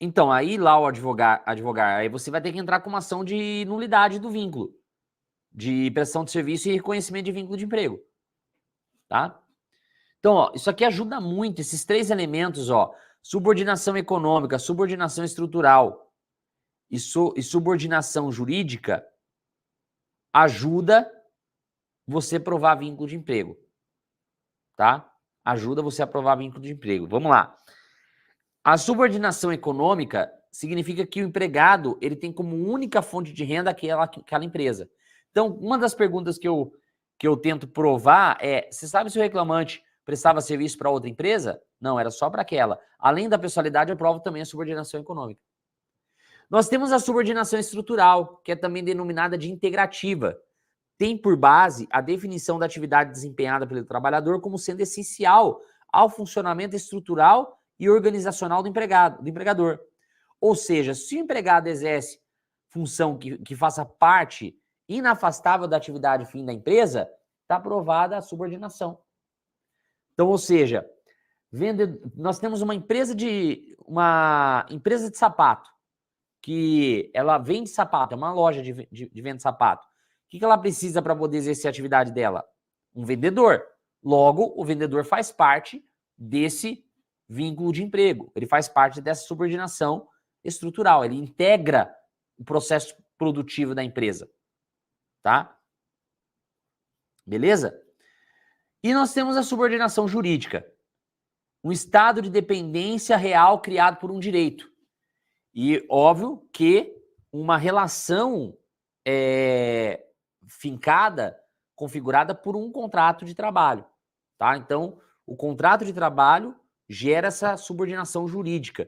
Então, aí lá o advogar, aí você vai ter que entrar com uma ação de nulidade do vínculo, de prestação de serviço e reconhecimento de vínculo de emprego, tá? Então, ó, isso aqui ajuda muito, esses três elementos, ó, subordinação econômica, subordinação estrutural e subordinação jurídica, ajuda você a provar vínculo de emprego, tá? Ajuda você a provar vínculo de emprego. Vamos lá. A subordinação econômica significa que o empregado ele tem como única fonte de renda aquela empresa. Então, uma das perguntas que eu tento provar é, você sabe se o reclamante prestava serviço para outra empresa? Não, era só para aquela. Além da pessoalidade, eu provo também a subordinação econômica. Nós temos a subordinação estrutural, que é também denominada de integrativa. Tem por base a definição da atividade desempenhada pelo trabalhador como sendo essencial ao funcionamento estrutural e organizacional do empregador. Ou seja, se o empregado exerce função que faça parte inafastável da atividade fim da empresa, está aprovada a subordinação. Então, ou seja, nós temos uma empresa de sapato, que ela vende sapato, é uma loja de venda de sapato. O que ela precisa para poder exercer a atividade dela? Um vendedor. Logo, o vendedor faz parte desse vínculo de emprego. Ele faz parte dessa subordinação estrutural. Ele integra o processo produtivo da empresa. Tá? Beleza? E nós temos a subordinação jurídica. Um estado de dependência real criado por um direito. E óbvio que uma relação fincada, configurada por um contrato de trabalho. Tá? Então, o contrato de trabalho gera essa subordinação jurídica.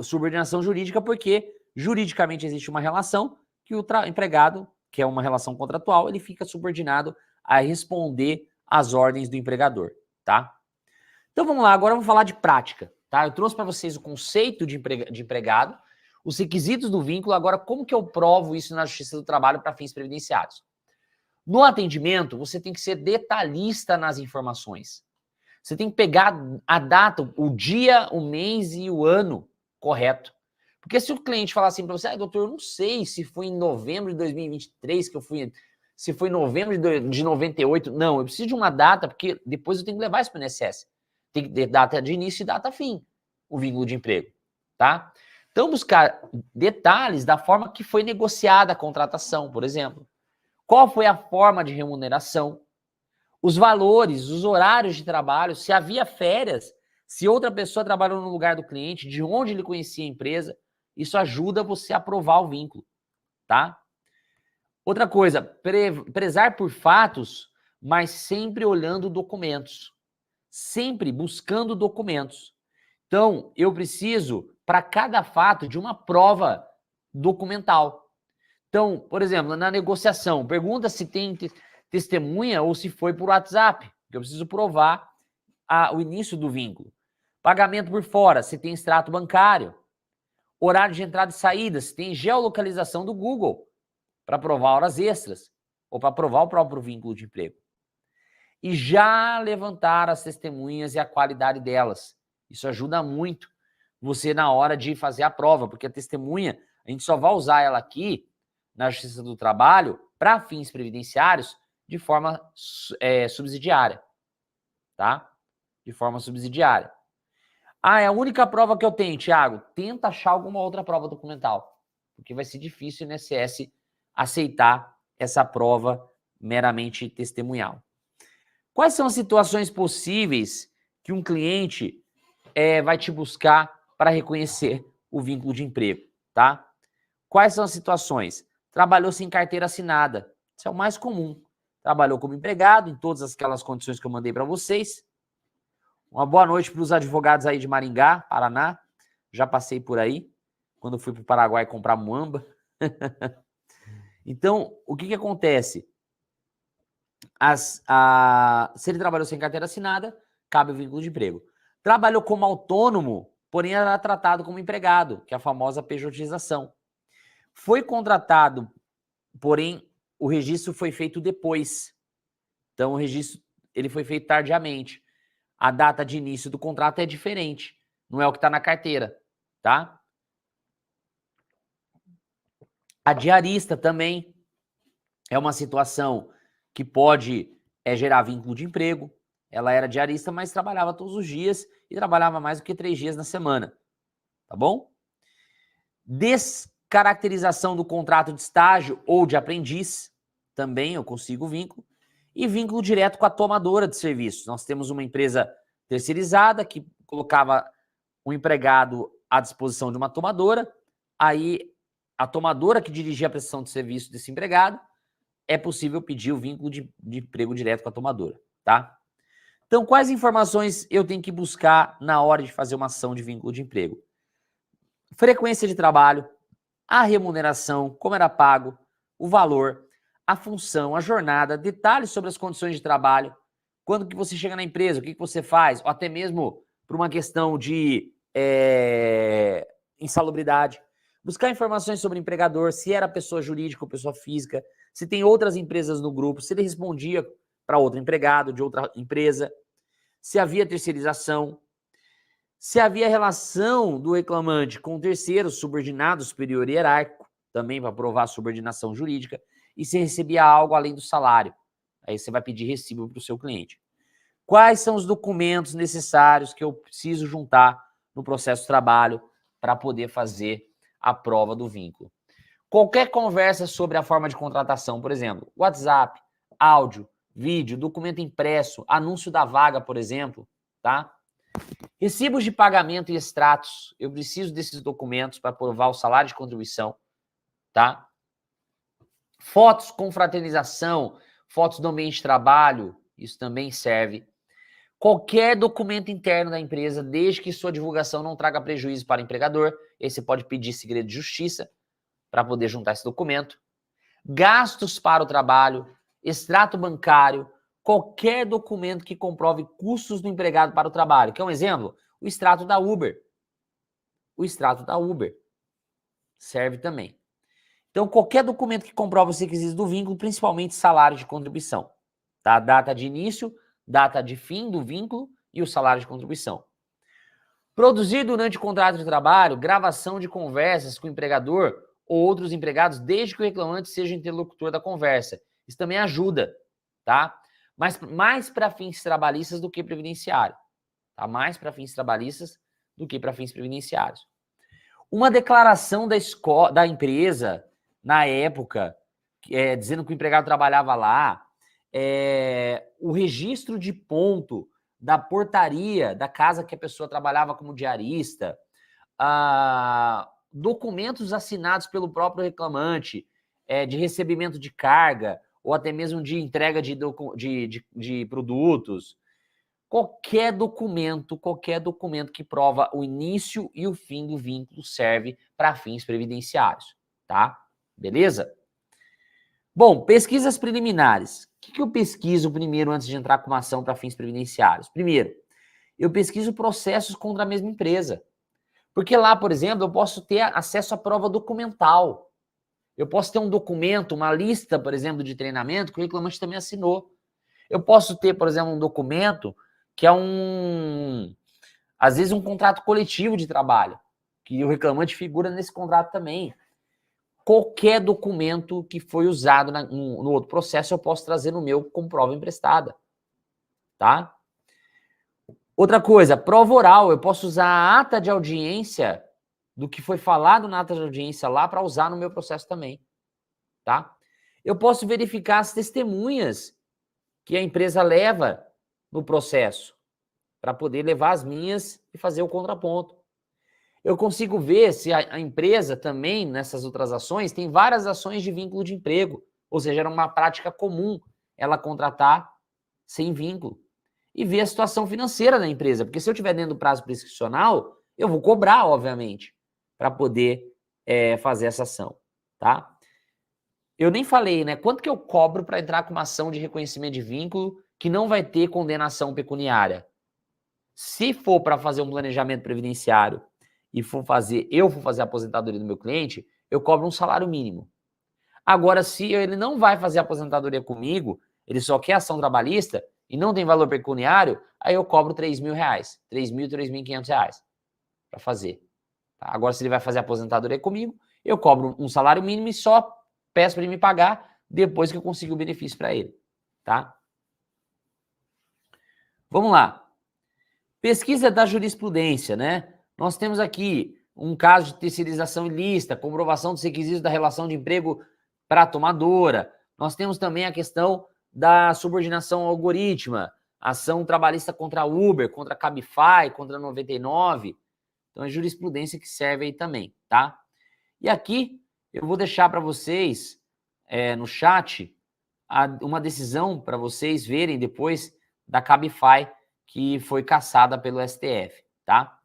Subordinação jurídica porque juridicamente existe uma relação que o empregado, que é uma relação contratual, ele fica subordinado a responder às ordens do empregador, tá? Então vamos lá, agora vamos falar de prática, tá? Eu trouxe para vocês o conceito de empregado, os requisitos do vínculo, agora como que eu provo isso na Justiça do Trabalho para fins previdenciários? No atendimento, você tem que ser detalhista nas informações. Você tem que pegar a data, o dia, o mês e o ano correto. Porque se o cliente falar assim para você, doutor, eu não sei se foi em novembro de 2023 que eu fui, se foi em novembro de 98. Não, eu preciso de uma data, porque depois eu tenho que levar isso para o INSS. Tem que ter data de início e data fim, o vínculo de emprego, tá? Então, buscar detalhes da forma que foi negociada a contratação, por exemplo. Qual foi a forma de remuneração? Os valores, os horários de trabalho, se havia férias, se outra pessoa trabalhou no lugar do cliente, de onde ele conhecia a empresa, isso ajuda você a provar o vínculo, tá? Outra coisa, prezar por fatos, mas sempre olhando documentos, sempre buscando documentos. Então, eu preciso, para cada fato, de uma prova documental. Então, por exemplo, na negociação, pergunta se tem testemunha ou se foi por WhatsApp, que eu preciso provar o início do vínculo. Pagamento por fora, se tem extrato bancário. Horário de entrada e saída, se tem geolocalização do Google para provar horas extras ou para provar o próprio vínculo de emprego. E já levantar as testemunhas e a qualidade delas. Isso ajuda muito você na hora de fazer a prova, porque a testemunha, a gente só vai usar ela aqui na Justiça do Trabalho para fins previdenciários de forma subsidiária, tá? De forma subsidiária. É a única prova que eu tenho, Thiago. Tenta achar alguma outra prova documental, porque vai ser difícil o INSS aceitar essa prova meramente testemunhal. Quais são as situações possíveis que um cliente vai te buscar para reconhecer o vínculo de emprego, tá? Quais são as situações? Trabalhou sem carteira assinada. Isso é o mais comum. Trabalhou como empregado em todas aquelas condições que eu mandei para vocês. Uma boa noite para os advogados aí de Maringá, Paraná. Já passei por aí, quando fui para o Paraguai comprar muamba. Então, o que acontece? Se ele trabalhou sem carteira assinada, cabe o vínculo de emprego. Trabalhou como autônomo, porém era tratado como empregado, que é a famosa pejotização. Foi contratado, porém o registro foi feito depois. Então, o registro ele foi feito tardiamente. A data de início do contrato é diferente. Não é o que está na carteira, tá? A diarista também é uma situação que pode gerar vínculo de emprego. Ela era diarista, mas trabalhava todos os dias e trabalhava mais do que 3 dias na semana, tá bom? Descaracterização do contrato de estágio ou de aprendiz, também eu consigo vínculo. E vínculo direto com a tomadora de serviços. Nós temos uma empresa terceirizada que colocava um empregado à disposição de uma tomadora, aí a tomadora que dirigia a prestação de serviço desse empregado, é possível pedir o vínculo de emprego direto com a tomadora, tá? Então, quais informações eu tenho que buscar na hora de fazer uma ação de vínculo de emprego? Frequência de trabalho, a remuneração, como era pago, o valor, a função, a jornada, detalhes sobre as condições de trabalho, quando que você chega na empresa, o que você faz, ou até mesmo por uma questão de insalubridade. Buscar informações sobre o empregador, se era pessoa jurídica ou pessoa física, se tem outras empresas no grupo, se ele respondia para outro empregado de outra empresa, se havia terceirização, se havia relação do reclamante com terceiro subordinado superior e hierárquico, também para provar a subordinação jurídica, e se recebia algo além do salário. Aí você vai pedir recibo para o seu cliente. Quais são os documentos necessários que eu preciso juntar no processo de trabalho para poder fazer a prova do vínculo? Qualquer conversa sobre a forma de contratação, por exemplo, WhatsApp, áudio, vídeo, documento impresso, anúncio da vaga, por exemplo, tá? Recibos de pagamento e extratos, eu preciso desses documentos para provar o salário de contribuição, tá? Fotos com fraternização, fotos do ambiente de trabalho, isso também serve. Qualquer documento interno da empresa, desde que sua divulgação não traga prejuízo para o empregador, aí você pode pedir segredo de justiça para poder juntar esse documento. Gastos para o trabalho, extrato bancário, qualquer documento que comprove custos do empregado para o trabalho. Quer um exemplo? O extrato da Uber. O extrato da Uber serve também. Então, qualquer documento que comprove os requisitos do vínculo, principalmente salário de contribuição. Tá? Data de início, data de fim do vínculo e o salário de contribuição. Produzir durante o contrato de trabalho, gravação de conversas com o empregador ou outros empregados, desde que o reclamante seja o interlocutor da conversa. Isso também ajuda, tá? Mas mais para fins trabalhistas do que previdenciário. Tá? Mais para fins trabalhistas do que para fins previdenciários. Uma declaração da empresa, na época, dizendo que o empregado trabalhava lá, o registro de ponto da portaria da casa que a pessoa trabalhava como diarista, documentos assinados pelo próprio reclamante, de recebimento de carga, ou até mesmo de entrega de produtos. Qualquer documento que prova o início e o fim do vínculo serve para fins previdenciários, tá? Beleza? Bom, pesquisas preliminares. O que eu pesquiso primeiro antes de entrar com uma ação para fins previdenciários? Primeiro, eu pesquiso processos contra a mesma empresa. Porque lá, por exemplo, eu posso ter acesso à prova documental. Eu posso ter um documento, uma lista, por exemplo, de treinamento que o reclamante também assinou. Eu posso ter, por exemplo, um documento que é às vezes, um contrato coletivo de trabalho, que o reclamante figura nesse contrato também. Qualquer documento que foi usado no outro processo, eu posso trazer no meu como prova emprestada. Tá? Outra coisa, prova oral. Eu posso usar a ata de audiência do que foi falado na ata de audiência lá para usar no meu processo também. Tá? Eu posso verificar as testemunhas que a empresa leva no processo para poder levar as minhas e fazer o contraponto. Eu consigo ver se a empresa também, nessas outras ações, tem várias ações de vínculo de emprego, ou seja, era uma prática comum ela contratar sem vínculo. E ver a situação financeira da empresa, porque se eu estiver dentro do prazo prescricional, eu vou cobrar, obviamente, para poder fazer essa ação, tá? Eu nem falei, né? Quanto que eu cobro para entrar com uma ação de reconhecimento de vínculo que não vai ter condenação pecuniária? Se for para fazer um planejamento previdenciário e eu for fazer a aposentadoria do meu cliente, eu cobro um salário mínimo. Agora, se ele não vai fazer a aposentadoria comigo, ele só quer ação trabalhista e não tem valor pecuniário, aí eu cobro R$3.000, R$3.000, R$3.500 para fazer. Tá? Agora, se ele vai fazer a aposentadoria comigo, eu cobro um salário mínimo e só peço para ele me pagar depois que eu consigo o benefício para ele. Tá? Vamos lá. Pesquisa da jurisprudência, né? Nós temos aqui um caso de terceirização ilícita, comprovação dos requisitos da relação de emprego para a tomadora. Nós temos também a questão da subordinação ao algoritmo, ação trabalhista contra a Uber, contra a Cabify, contra a 99. Então é jurisprudência que serve aí também, tá? E aqui eu vou deixar para vocês no chat uma decisão para vocês verem depois da Cabify, que foi cassada pelo STF, tá?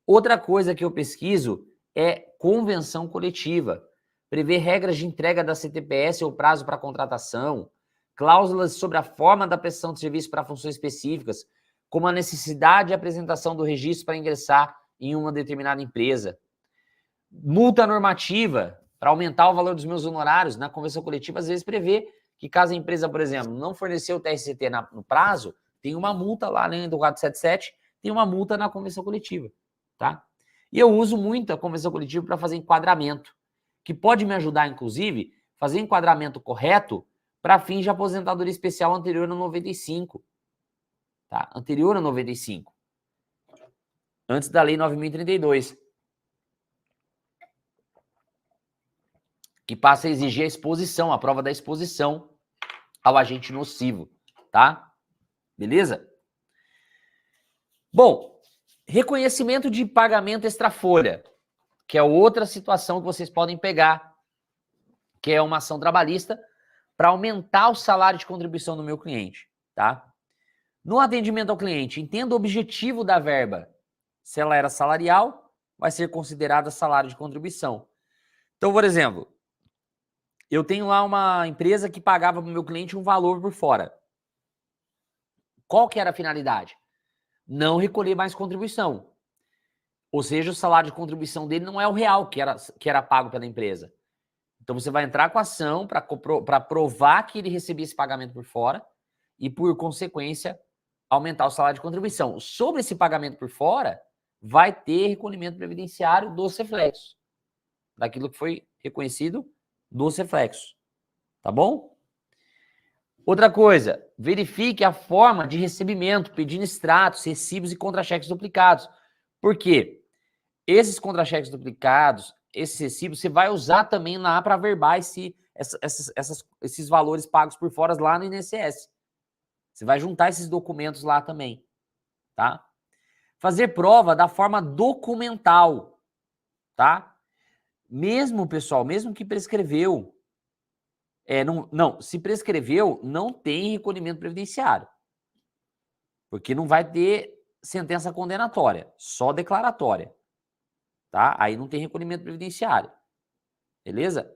Outra coisa que eu pesquiso é convenção coletiva. Prever regras de entrega da CTPS ou prazo para contratação, cláusulas sobre a forma da prestação de serviço para funções específicas, como a necessidade de apresentação do registro para ingressar em uma determinada empresa. Multa normativa, para aumentar o valor dos meus honorários na convenção coletiva, às vezes prevê que caso a empresa, por exemplo, não forneceu o TRCT no prazo, tem uma multa lá, né, do 477, tem uma multa na convenção coletiva, tá? E eu uso muito a convenção coletiva para fazer enquadramento, que pode me ajudar, inclusive, fazer enquadramento correto para fins de aposentadoria especial anterior a 95, tá? Anterior a 95, antes da Lei 9.032, que passa a exigir a exposição, a prova da exposição ao agente nocivo, tá? Beleza? Bom, reconhecimento de pagamento extrafolha, que é outra situação que vocês podem pegar, que é uma ação trabalhista para aumentar o salário de contribuição do meu cliente, tá? No atendimento ao cliente, entenda o objetivo da verba. Se ela era salarial, vai ser considerada salário de contribuição. Então, por exemplo, eu tenho lá uma empresa que pagava para o meu cliente um valor por fora. Qual que era a finalidade? Não recolher mais contribuição. Ou seja, o salário de contribuição dele não é o real que era pago pela empresa. Então, você vai entrar com a ação para provar que ele recebia esse pagamento por fora e, por consequência, aumentar o salário de contribuição. Sobre esse pagamento por fora, vai ter recolhimento previdenciário dos reflexos, daquilo que foi reconhecido dos reflexos. Tá bom? Outra coisa, verifique a forma de recebimento, pedindo extratos, recibos e contra-cheques duplicados. Por quê? Esses contra-cheques duplicados, esses recibos, você vai usar também lá para averbar esses valores pagos por fora lá no INSS. Você vai juntar esses documentos lá também, tá? Fazer prova da forma documental, tá? Mesmo, pessoal, mesmo que prescreveu, se prescreveu, não tem recolhimento previdenciário. Porque não vai ter sentença condenatória, só declaratória. Tá? Aí não tem recolhimento previdenciário. Beleza?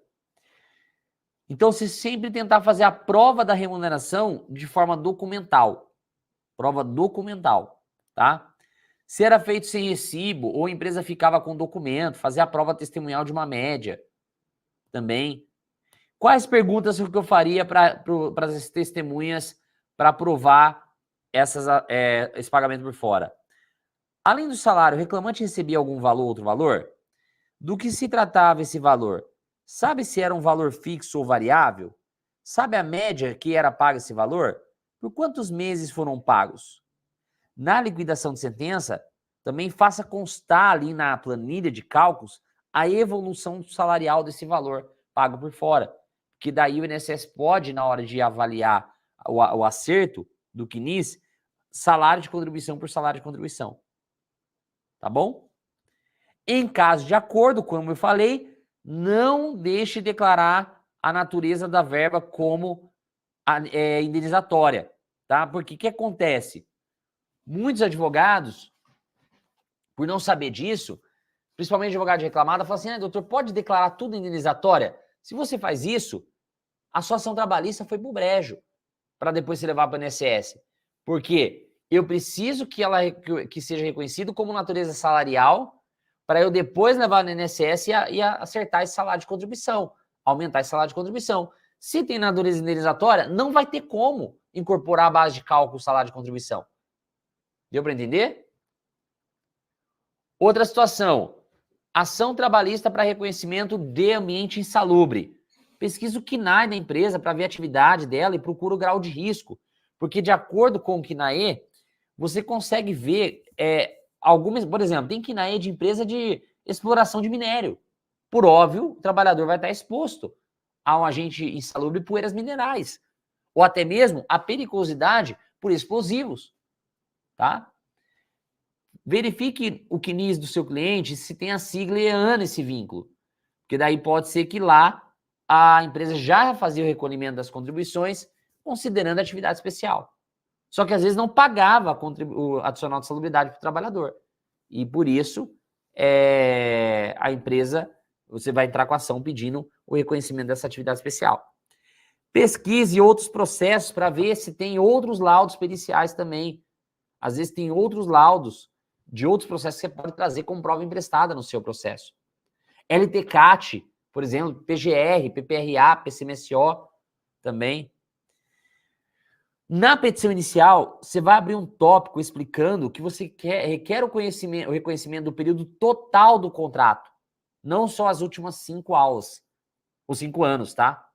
Então, você sempre tentar fazer a prova da remuneração de forma documental. Prova documental. tá? Se era feito sem recibo ou a empresa ficava com documento, fazer a prova testemunhal de uma média também. Quais perguntas que eu faria para as testemunhas para provar esse pagamento por fora? Além do salário, o reclamante recebia algum valor, outro valor? Do que se tratava esse valor? Sabe se era um valor fixo ou variável? Sabe a média que era paga esse valor? Por quantos meses foram pagos? Na liquidação de sentença, também faça constar ali na planilha de cálculos a evolução salarial desse valor pago por fora. Que daí o INSS pode, na hora de avaliar o acerto do CNIS, salário de contribuição por salário de contribuição. Tá bom? Em caso de acordo, como eu falei, não deixe de declarar a natureza da verba como indenizatória, tá? Porque o que acontece? Muitos advogados, por não saber disso, principalmente advogado de reclamada, falam assim, doutor, pode declarar tudo indenizatória? Se você faz isso, a sua ação trabalhista foi pro brejo, para depois se levar para o INSS. Por quê? Eu preciso que seja reconhecido como natureza salarial, para eu depois levar no INSS e acertar esse salário de contribuição, aumentar esse salário de contribuição. Se tem natureza indenizatória, não vai ter como incorporar a base de cálculo salário de contribuição. Deu para entender? Outra situação, ação trabalhista para reconhecimento de ambiente insalubre. Pesquisa o KNAE da empresa para ver a atividade dela e procura o grau de risco. Porque de acordo com o KNAE, você consegue ver algumas, por exemplo, tem KNAE de empresa de exploração de minério. Por óbvio, o trabalhador vai estar exposto a um agente insalubre e poeiras minerais. Ou até mesmo a periculosidade por explosivos. Tá? Verifique o CNIS do seu cliente se tem a sigla EAN nesse vínculo. Porque daí pode ser que lá a empresa já fazia o recolhimento das contribuições considerando a atividade especial. Só que às vezes não pagava o adicional de salubridade para o trabalhador. E por isso, a empresa, você vai entrar com a ação pedindo o reconhecimento dessa atividade especial. Pesquise outros processos para ver se tem outros laudos periciais também. Às vezes tem outros laudos de outros processos que você pode trazer como prova emprestada no seu processo. LTCAT, por exemplo, PGR, PPRA, PCMSO também. Na petição inicial, você vai abrir um tópico explicando que você requer o reconhecimento do período total do contrato, não só as últimas 5 aulas, os 5 anos, tá?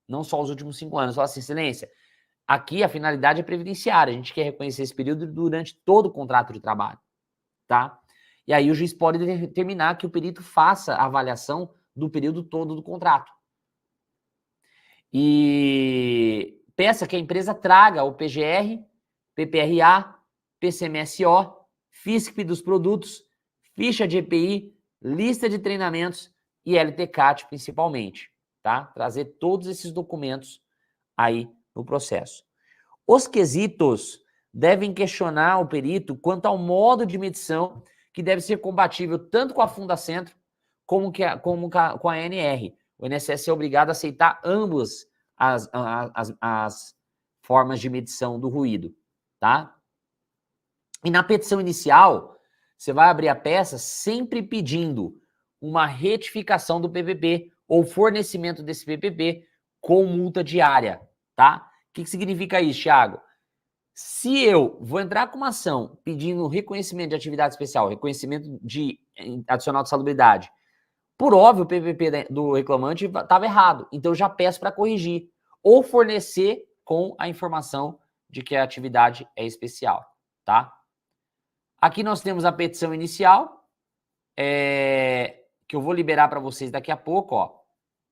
Não só os últimos 5 anos. Fala assim, excelência, aqui a finalidade é previdenciária, a gente quer reconhecer esse período durante todo o contrato de trabalho, tá? E aí o juiz pode determinar que o perito faça a avaliação do período todo do contrato. E peça que a empresa traga o PGR, PPRA, PCMSO, FISP dos produtos, ficha de EPI, lista de treinamentos e LTCAT principalmente, tá? Trazer todos esses documentos aí no processo. Os quesitos devem questionar o perito quanto ao modo de medição que deve ser compatível tanto com a Fundacentro como com a ANR. O INSS é obrigado a aceitar ambas as formas de medição do ruído, tá? E na petição inicial, você vai abrir a peça sempre pedindo uma retificação do PPP ou fornecimento desse PPP com multa diária, tá? O que significa isso, Thiago? Se eu vou entrar com uma ação pedindo reconhecimento de atividade especial, reconhecimento de adicional de salubridade, por óbvio, o PPP do reclamante estava errado, então eu já peço para corrigir ou fornecer com a informação de que a atividade é especial, tá? Aqui nós temos a petição inicial, que eu vou liberar para vocês daqui a pouco, ó.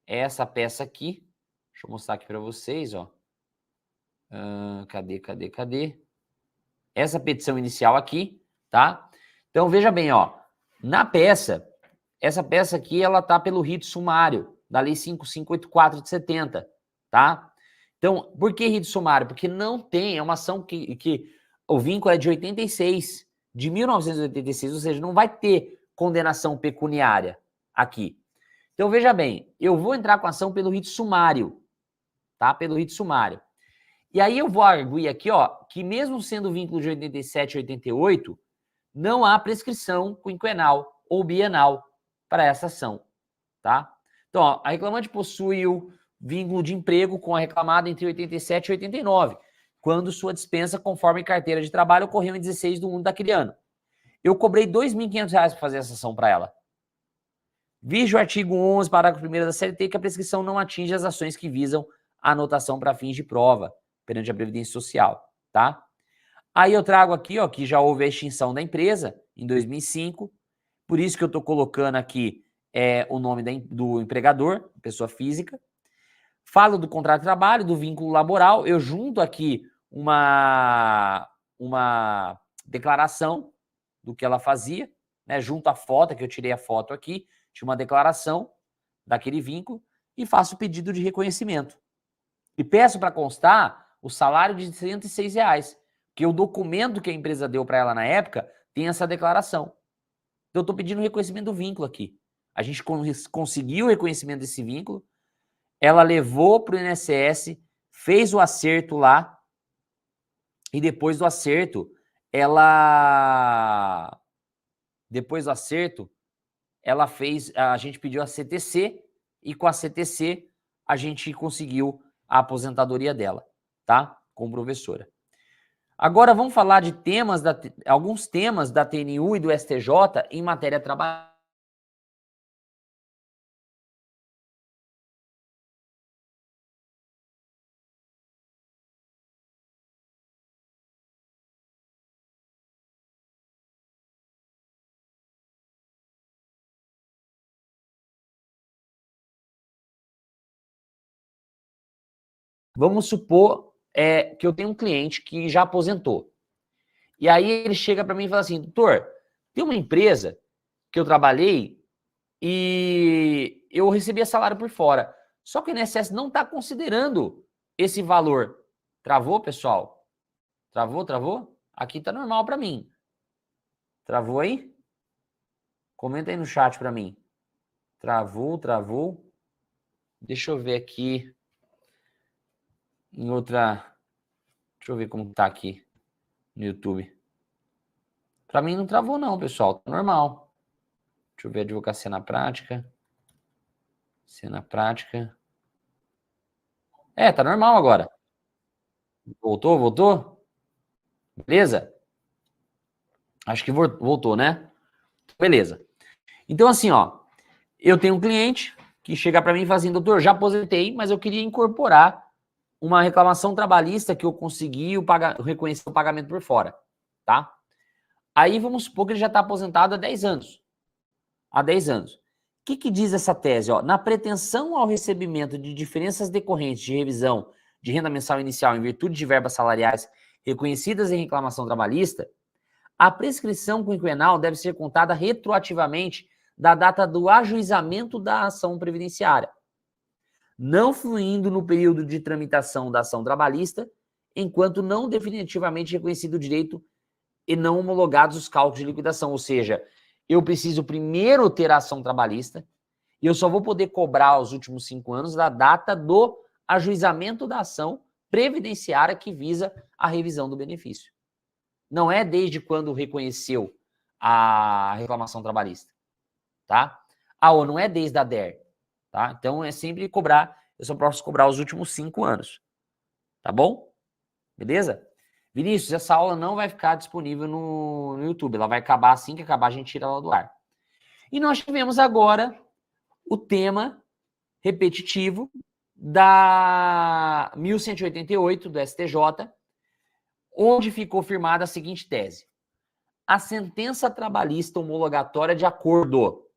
Essa peça aqui, deixa eu mostrar aqui para vocês, ó. Cadê? Essa petição inicial aqui, tá? Então, veja bem, ó. Na peça, essa peça aqui, ela tá pelo rito sumário da Lei 5584 de 70, tá? Então, por que rito sumário? Porque não tem, é uma ação que o vínculo é de 86, de 1986, ou seja, não vai ter condenação pecuniária aqui. Então, veja bem, eu vou entrar com a ação pelo rito sumário, tá? Pelo rito sumário. E aí eu vou arguir aqui, ó, que mesmo sendo vínculo de 87 e 88, não há prescrição quinquenal ou bienal para essa ação, tá? Então, ó, a reclamante possui o vínculo de emprego com a reclamada entre 87 e 89, quando sua dispensa conforme carteira de trabalho ocorreu em 16/1 daquele ano. Eu cobrei R$ 2.500 para fazer essa ação para ela. Vige o artigo 11, parágrafo 1º da CLT, que a prescrição não atinge as ações que visam a anotação para fins de prova perante a Previdência Social, tá? Aí eu trago aqui, ó, que já houve a extinção da empresa em 2005, por isso que eu estou colocando aqui o nome do empregador, pessoa física. Falo do contrato de trabalho, do vínculo laboral, eu junto aqui uma declaração do que ela fazia, né, junto à foto, que eu tirei a foto aqui, tinha uma declaração daquele vínculo e faço o pedido de reconhecimento. E peço para constar o salário de R$ 106, que o documento que a empresa deu para ela na época tem essa declaração. Então eu estou pedindo o reconhecimento do vínculo aqui. A gente conseguiu o reconhecimento desse vínculo, ela levou para o INSS, fez o acerto lá, e depois do acerto, a gente pediu a CTC, e com a CTC a gente conseguiu a aposentadoria dela, tá? Como professora. Agora vamos falar de alguns temas da TNU e do STJ em matéria trabalhista. Vamos supor que eu tenho um cliente que já aposentou. E aí ele chega para mim e fala assim, doutor, tem uma empresa que eu trabalhei e eu recebia salário por fora. Só que o INSS não está considerando esse valor. Travou, pessoal? Travou? Aqui está normal para mim. Travou aí? Comenta aí no chat para mim. Travou. Deixa eu ver aqui em outra... Deixa eu ver como tá aqui no YouTube. Para mim não travou não, pessoal. Tá normal. Deixa eu ver a advocacia na prática. Cena prática. Tá normal agora. Voltou? Beleza? Acho que voltou, né? Beleza. Então, assim, ó, eu tenho um cliente que chega para mim e fala assim, doutor, já aposentei, mas eu queria incorporar uma reclamação trabalhista que eu consegui reconhecer o pagamento por fora, tá? Aí vamos supor que ele já está aposentado há 10 anos. Há 10 anos. O que diz essa tese? Ó? Na pretensão ao recebimento de diferenças decorrentes de revisão de renda mensal inicial em virtude de verbas salariais reconhecidas em reclamação trabalhista, a prescrição quinquenal deve ser contada retroativamente da data do ajuizamento da ação previdenciária, não fluindo no período de tramitação da ação trabalhista, enquanto não definitivamente reconhecido o direito e não homologados os cálculos de liquidação. Ou seja, eu preciso primeiro ter a ação trabalhista e eu só vou poder cobrar os últimos 5 anos da data do ajuizamento da ação previdenciária que visa a revisão do benefício. Não é desde quando reconheceu a reclamação trabalhista, tá? Ou não é desde a DER, tá? Então é sempre cobrar, eu só posso cobrar os últimos 5 anos, tá bom? Beleza? Vinícius, essa aula não vai ficar disponível no YouTube, ela vai acabar assim que acabar, a gente tira ela do ar. E nós tivemos agora o tema repetitivo da 1188 do STJ, onde ficou firmada a seguinte tese. A sentença trabalhista homologatória de acordo,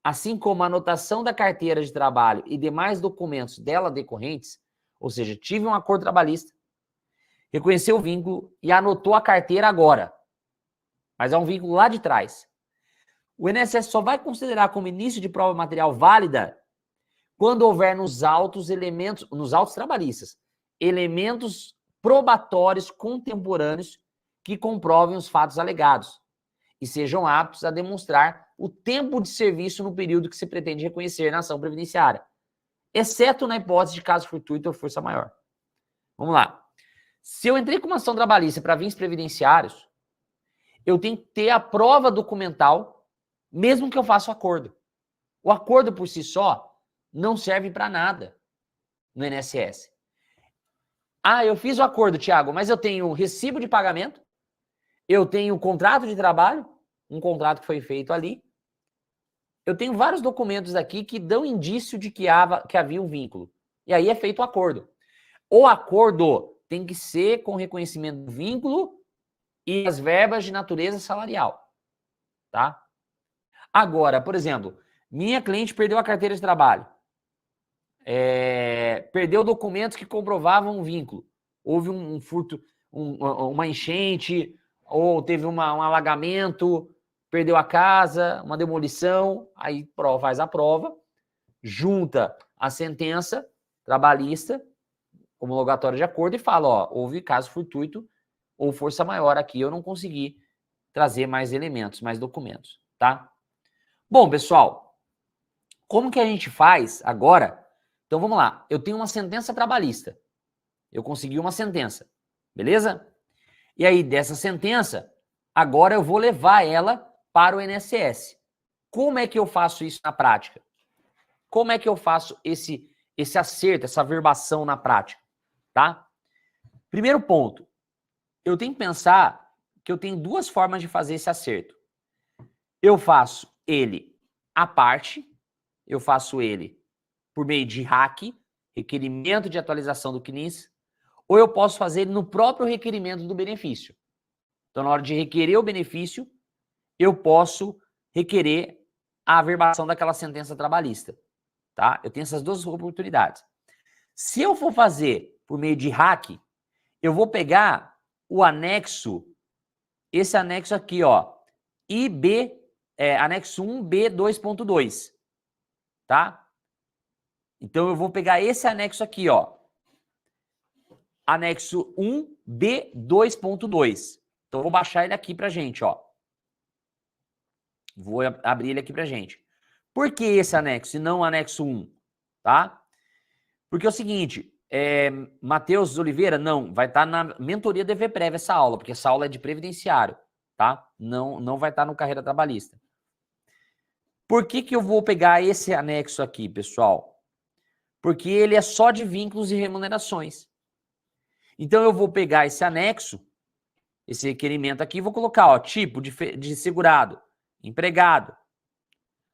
assim como a anotação da carteira de trabalho e demais documentos dela decorrentes, ou seja, tive um acordo trabalhista, reconheceu o vínculo e anotou a carteira agora, mas é um vínculo lá de trás. O INSS só vai considerar como início de prova material válida quando houver nos autos trabalhistas, elementos probatórios contemporâneos que comprovem os fatos alegados e sejam aptos a demonstrar o tempo de serviço no período que se pretende reconhecer na ação previdenciária, exceto na hipótese de caso fortuito ou força maior. Vamos lá. Se eu entrei com uma ação trabalhista para fins previdenciários, eu tenho que ter a prova documental, mesmo que eu faça o acordo. O acordo por si só não serve para nada no INSS. Ah, eu fiz o acordo, Thiago, mas eu tenho recibo de pagamento, eu tenho contrato de trabalho, um contrato que foi feito ali, eu tenho vários documentos aqui que dão indício de que havia um vínculo. E aí é feito o acordo. O acordo tem que ser com reconhecimento do vínculo e as verbas de natureza salarial, tá? Agora, por exemplo, minha cliente perdeu a carteira de trabalho, perdeu documentos que comprovavam um vínculo, houve um furto, uma enchente, ou teve um alagamento, perdeu a casa, uma demolição, aí faz a prova, junta a sentença trabalhista, homologatória de acordo, e fala, ó, houve caso fortuito ou força maior aqui, eu não consegui trazer mais elementos, mais documentos, tá? Bom, pessoal, como que a gente faz agora? Então, vamos lá. Eu tenho uma sentença trabalhista. Eu consegui uma sentença, beleza? E aí, dessa sentença, agora eu vou levar ela para o INSS. Como é que eu faço isso na prática? Como é que eu faço esse acerto, essa verbação na prática, tá? Primeiro ponto, eu tenho que pensar que eu tenho duas formas de fazer esse acerto. Eu faço ele à parte, eu faço ele por meio de RAC, requerimento de atualização do CNIS, ou eu posso fazer ele no próprio requerimento do benefício. Então, na hora de requerer o benefício, eu posso requerer a averbação daquela sentença trabalhista, tá? Eu tenho essas duas oportunidades. Se eu for fazer por meio de RAC, eu vou pegar o anexo, esse anexo aqui, ó, anexo 1B 2.2, tá? Então, eu vou pegar esse anexo aqui, ó, anexo 1B 2.2. Então, eu vou baixar ele aqui pra gente, ó. Vou abrir ele aqui pra gente. Por que esse anexo e não o anexo 1, tá? Porque é o seguinte, Matheus Oliveira, não, vai estar na mentoria DV Prévia essa aula, porque essa aula é de previdenciário, tá? Não vai estar no carreira trabalhista. Por que eu vou pegar esse anexo aqui, pessoal? Porque ele é só de vínculos e remunerações. Então, eu vou pegar esse anexo, esse requerimento aqui, e vou colocar, ó, tipo de segurado, empregado,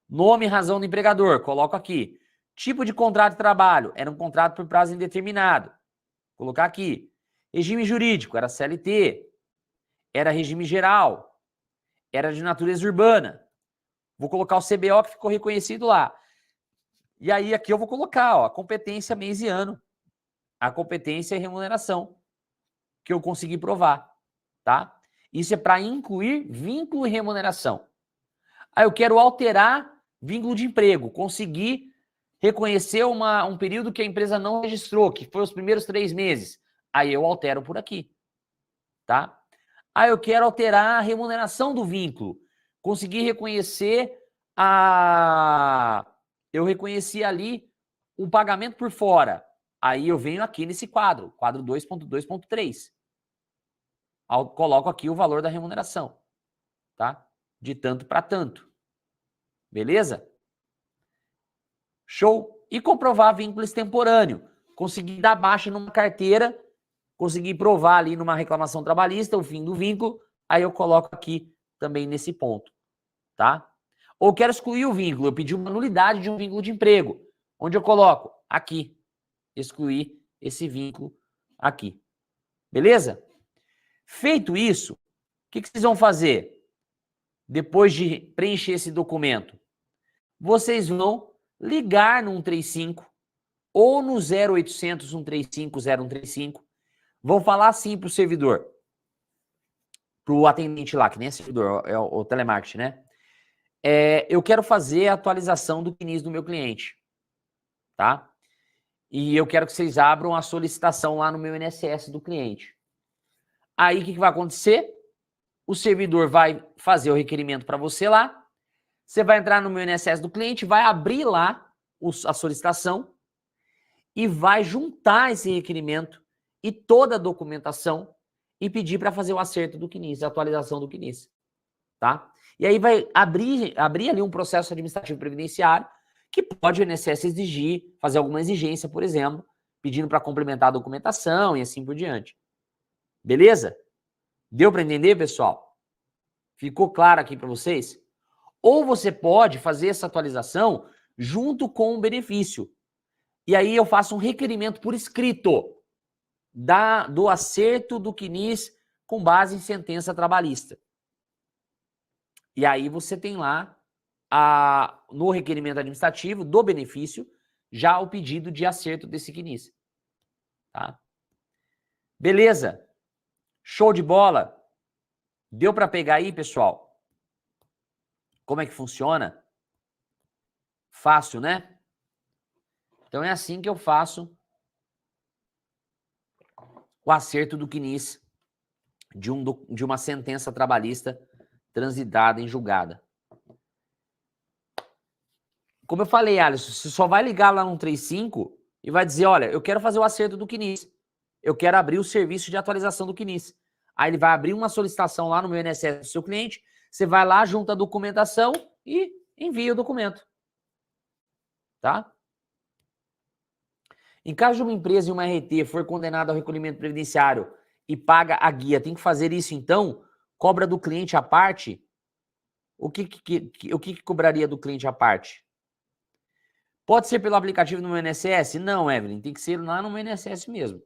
nome e razão do empregador, coloco aqui. Tipo de contrato de trabalho, era um contrato por prazo indeterminado, vou colocar aqui. Regime jurídico, era CLT, era regime geral, era de natureza urbana. Vou colocar o CBO que ficou reconhecido lá. E aí aqui eu vou colocar, ó, a competência mês e ano, a competência e remuneração que eu consegui provar, tá? Isso é para incluir vínculo e remuneração. Aí eu quero alterar vínculo de emprego, conseguir reconhecer um período que a empresa não registrou, que foi os primeiros 3 meses. Aí eu altero por aqui, tá? Aí eu quero alterar a remuneração do vínculo, conseguir reconhecer eu reconheci ali o pagamento por fora. Aí eu venho aqui nesse quadro 2.2.3. Coloco aqui o valor da remuneração, tá? De tanto para tanto. Beleza? Show? E comprovar vínculo extemporâneo. Conseguir dar baixa numa carteira, conseguir provar ali numa reclamação trabalhista o fim do vínculo, aí eu coloco aqui também nesse ponto, tá? Ou quero excluir o vínculo, eu pedi uma nulidade de um vínculo de emprego, onde eu coloco aqui, excluir esse vínculo aqui. Beleza? Feito isso, o que vocês vão fazer? Depois de preencher esse documento, vocês vão ligar no 135 ou no 0800 135 0135, vão falar assim para o servidor, para o atendente lá, que nem é servidor, é o telemarketing, né? Eu quero fazer a atualização do CNIS do meu cliente, tá? E eu quero que vocês abram a solicitação lá no meu INSS do cliente. Aí, o que vai acontecer? O servidor vai fazer o requerimento para você lá, você vai entrar no meu INSS do cliente, vai abrir lá a solicitação e vai juntar esse requerimento e toda a documentação e pedir para fazer o acerto do CNIS, a atualização do CNIS, tá? E aí vai abrir ali um processo administrativo previdenciário que pode o INSS exigir, fazer alguma exigência, por exemplo, pedindo para complementar a documentação e assim por diante. Beleza? Deu para entender, pessoal? Ficou claro aqui para vocês? Ou você pode fazer essa atualização junto com o benefício. E aí eu faço um requerimento por escrito do acerto do CNIS com base em sentença trabalhista. E aí você tem lá, no requerimento administrativo do benefício, já o pedido de acerto desse CNIS. Tá? Beleza? Show de bola? Deu para pegar aí, pessoal? Como é que funciona? Fácil, né? Então é assim que eu faço o acerto do CNIS de uma sentença trabalhista transitada em julgada. Como eu falei, Alisson, você só vai ligar lá no 135 e vai dizer, olha, eu quero fazer o acerto do CNIS. Eu quero abrir o serviço de atualização do CNIS. Aí ele vai abrir uma solicitação lá no meu INSS do seu cliente, você vai lá, junta a documentação e envia o documento. Tá? Em caso de uma empresa e uma RT for condenada ao recolhimento previdenciário e paga a guia, tem que fazer isso então? Cobra do cliente à parte? O que cobraria do cliente à parte? Pode ser pelo aplicativo do meu INSS? Não, Evelyn, tem que ser lá no meu INSS mesmo.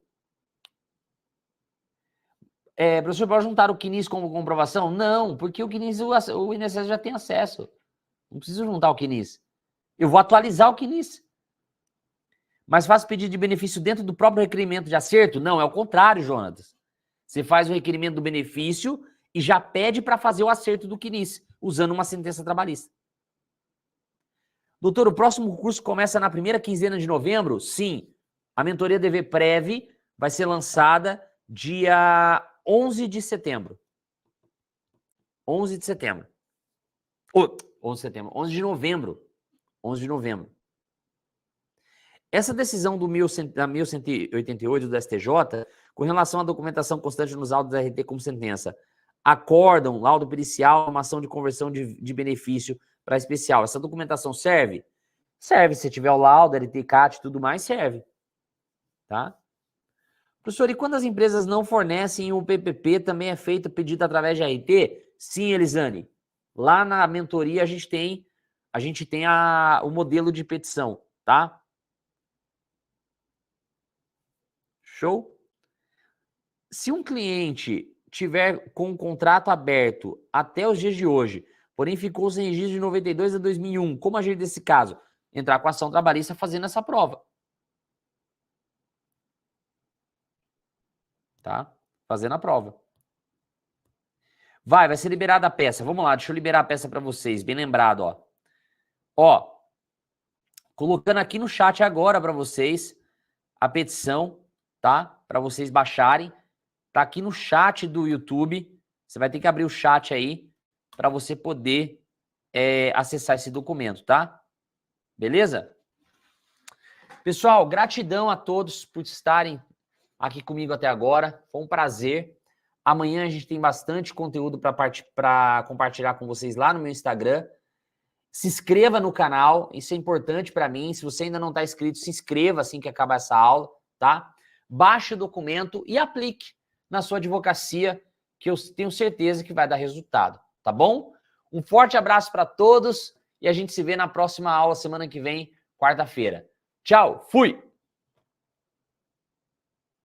Professor, pode juntar o CNIS como comprovação? Não, porque o CNIS, o INSS já tem acesso. Não preciso juntar o CNIS. Eu vou atualizar o CNIS. Mas faço pedido de benefício dentro do próprio requerimento de acerto? Não, é o contrário, Jonatas. Você faz o requerimento do benefício e já pede para fazer o acerto do CNIS, usando uma sentença trabalhista. Doutor, o próximo curso começa na primeira quinzena de novembro? Sim. A mentoria DV Prev vai ser lançada dia 11 de setembro. 11 de setembro. 11 de setembro. 11 de novembro. 11 de novembro. Essa decisão da 1188 do STJ, com relação à documentação constante nos autos da RT como sentença, acordam, laudo pericial, uma ação de conversão de benefício para especial. Essa documentação serve? Serve. Se tiver o laudo, RT, CAT e tudo mais, serve. Tá? Professor, e quando as empresas não fornecem o PPP, também é feito pedido através de RT? Sim, Elisane. Lá na mentoria a gente tem o modelo de petição, tá? Show? Se um cliente tiver com o contrato aberto até os dias de hoje, porém ficou sem registro de 92 a 2001, como agir nesse caso? Entrar com a ação trabalhista fazendo essa prova. Tá? Fazendo a prova. Vai ser liberada a peça. Vamos lá, deixa eu liberar a peça para vocês. Bem lembrado, ó. Ó, colocando aqui no chat agora para vocês a petição, tá? Para vocês baixarem. Tá aqui no chat do YouTube. Você vai ter que abrir o chat aí para você poder acessar esse documento, tá? Beleza? Pessoal, gratidão a todos por estarem aqui comigo até agora. Foi um prazer. Amanhã a gente tem bastante conteúdo para compartilhar com vocês lá no meu Instagram. Se inscreva no canal, isso é importante para mim. Se você ainda não está inscrito, se inscreva assim que acabar essa aula, tá? Baixe o documento e aplique na sua advocacia, que eu tenho certeza que vai dar resultado, tá bom? Um forte abraço para todos e a gente se vê na próxima aula semana que vem, quarta-feira. Tchau, fui!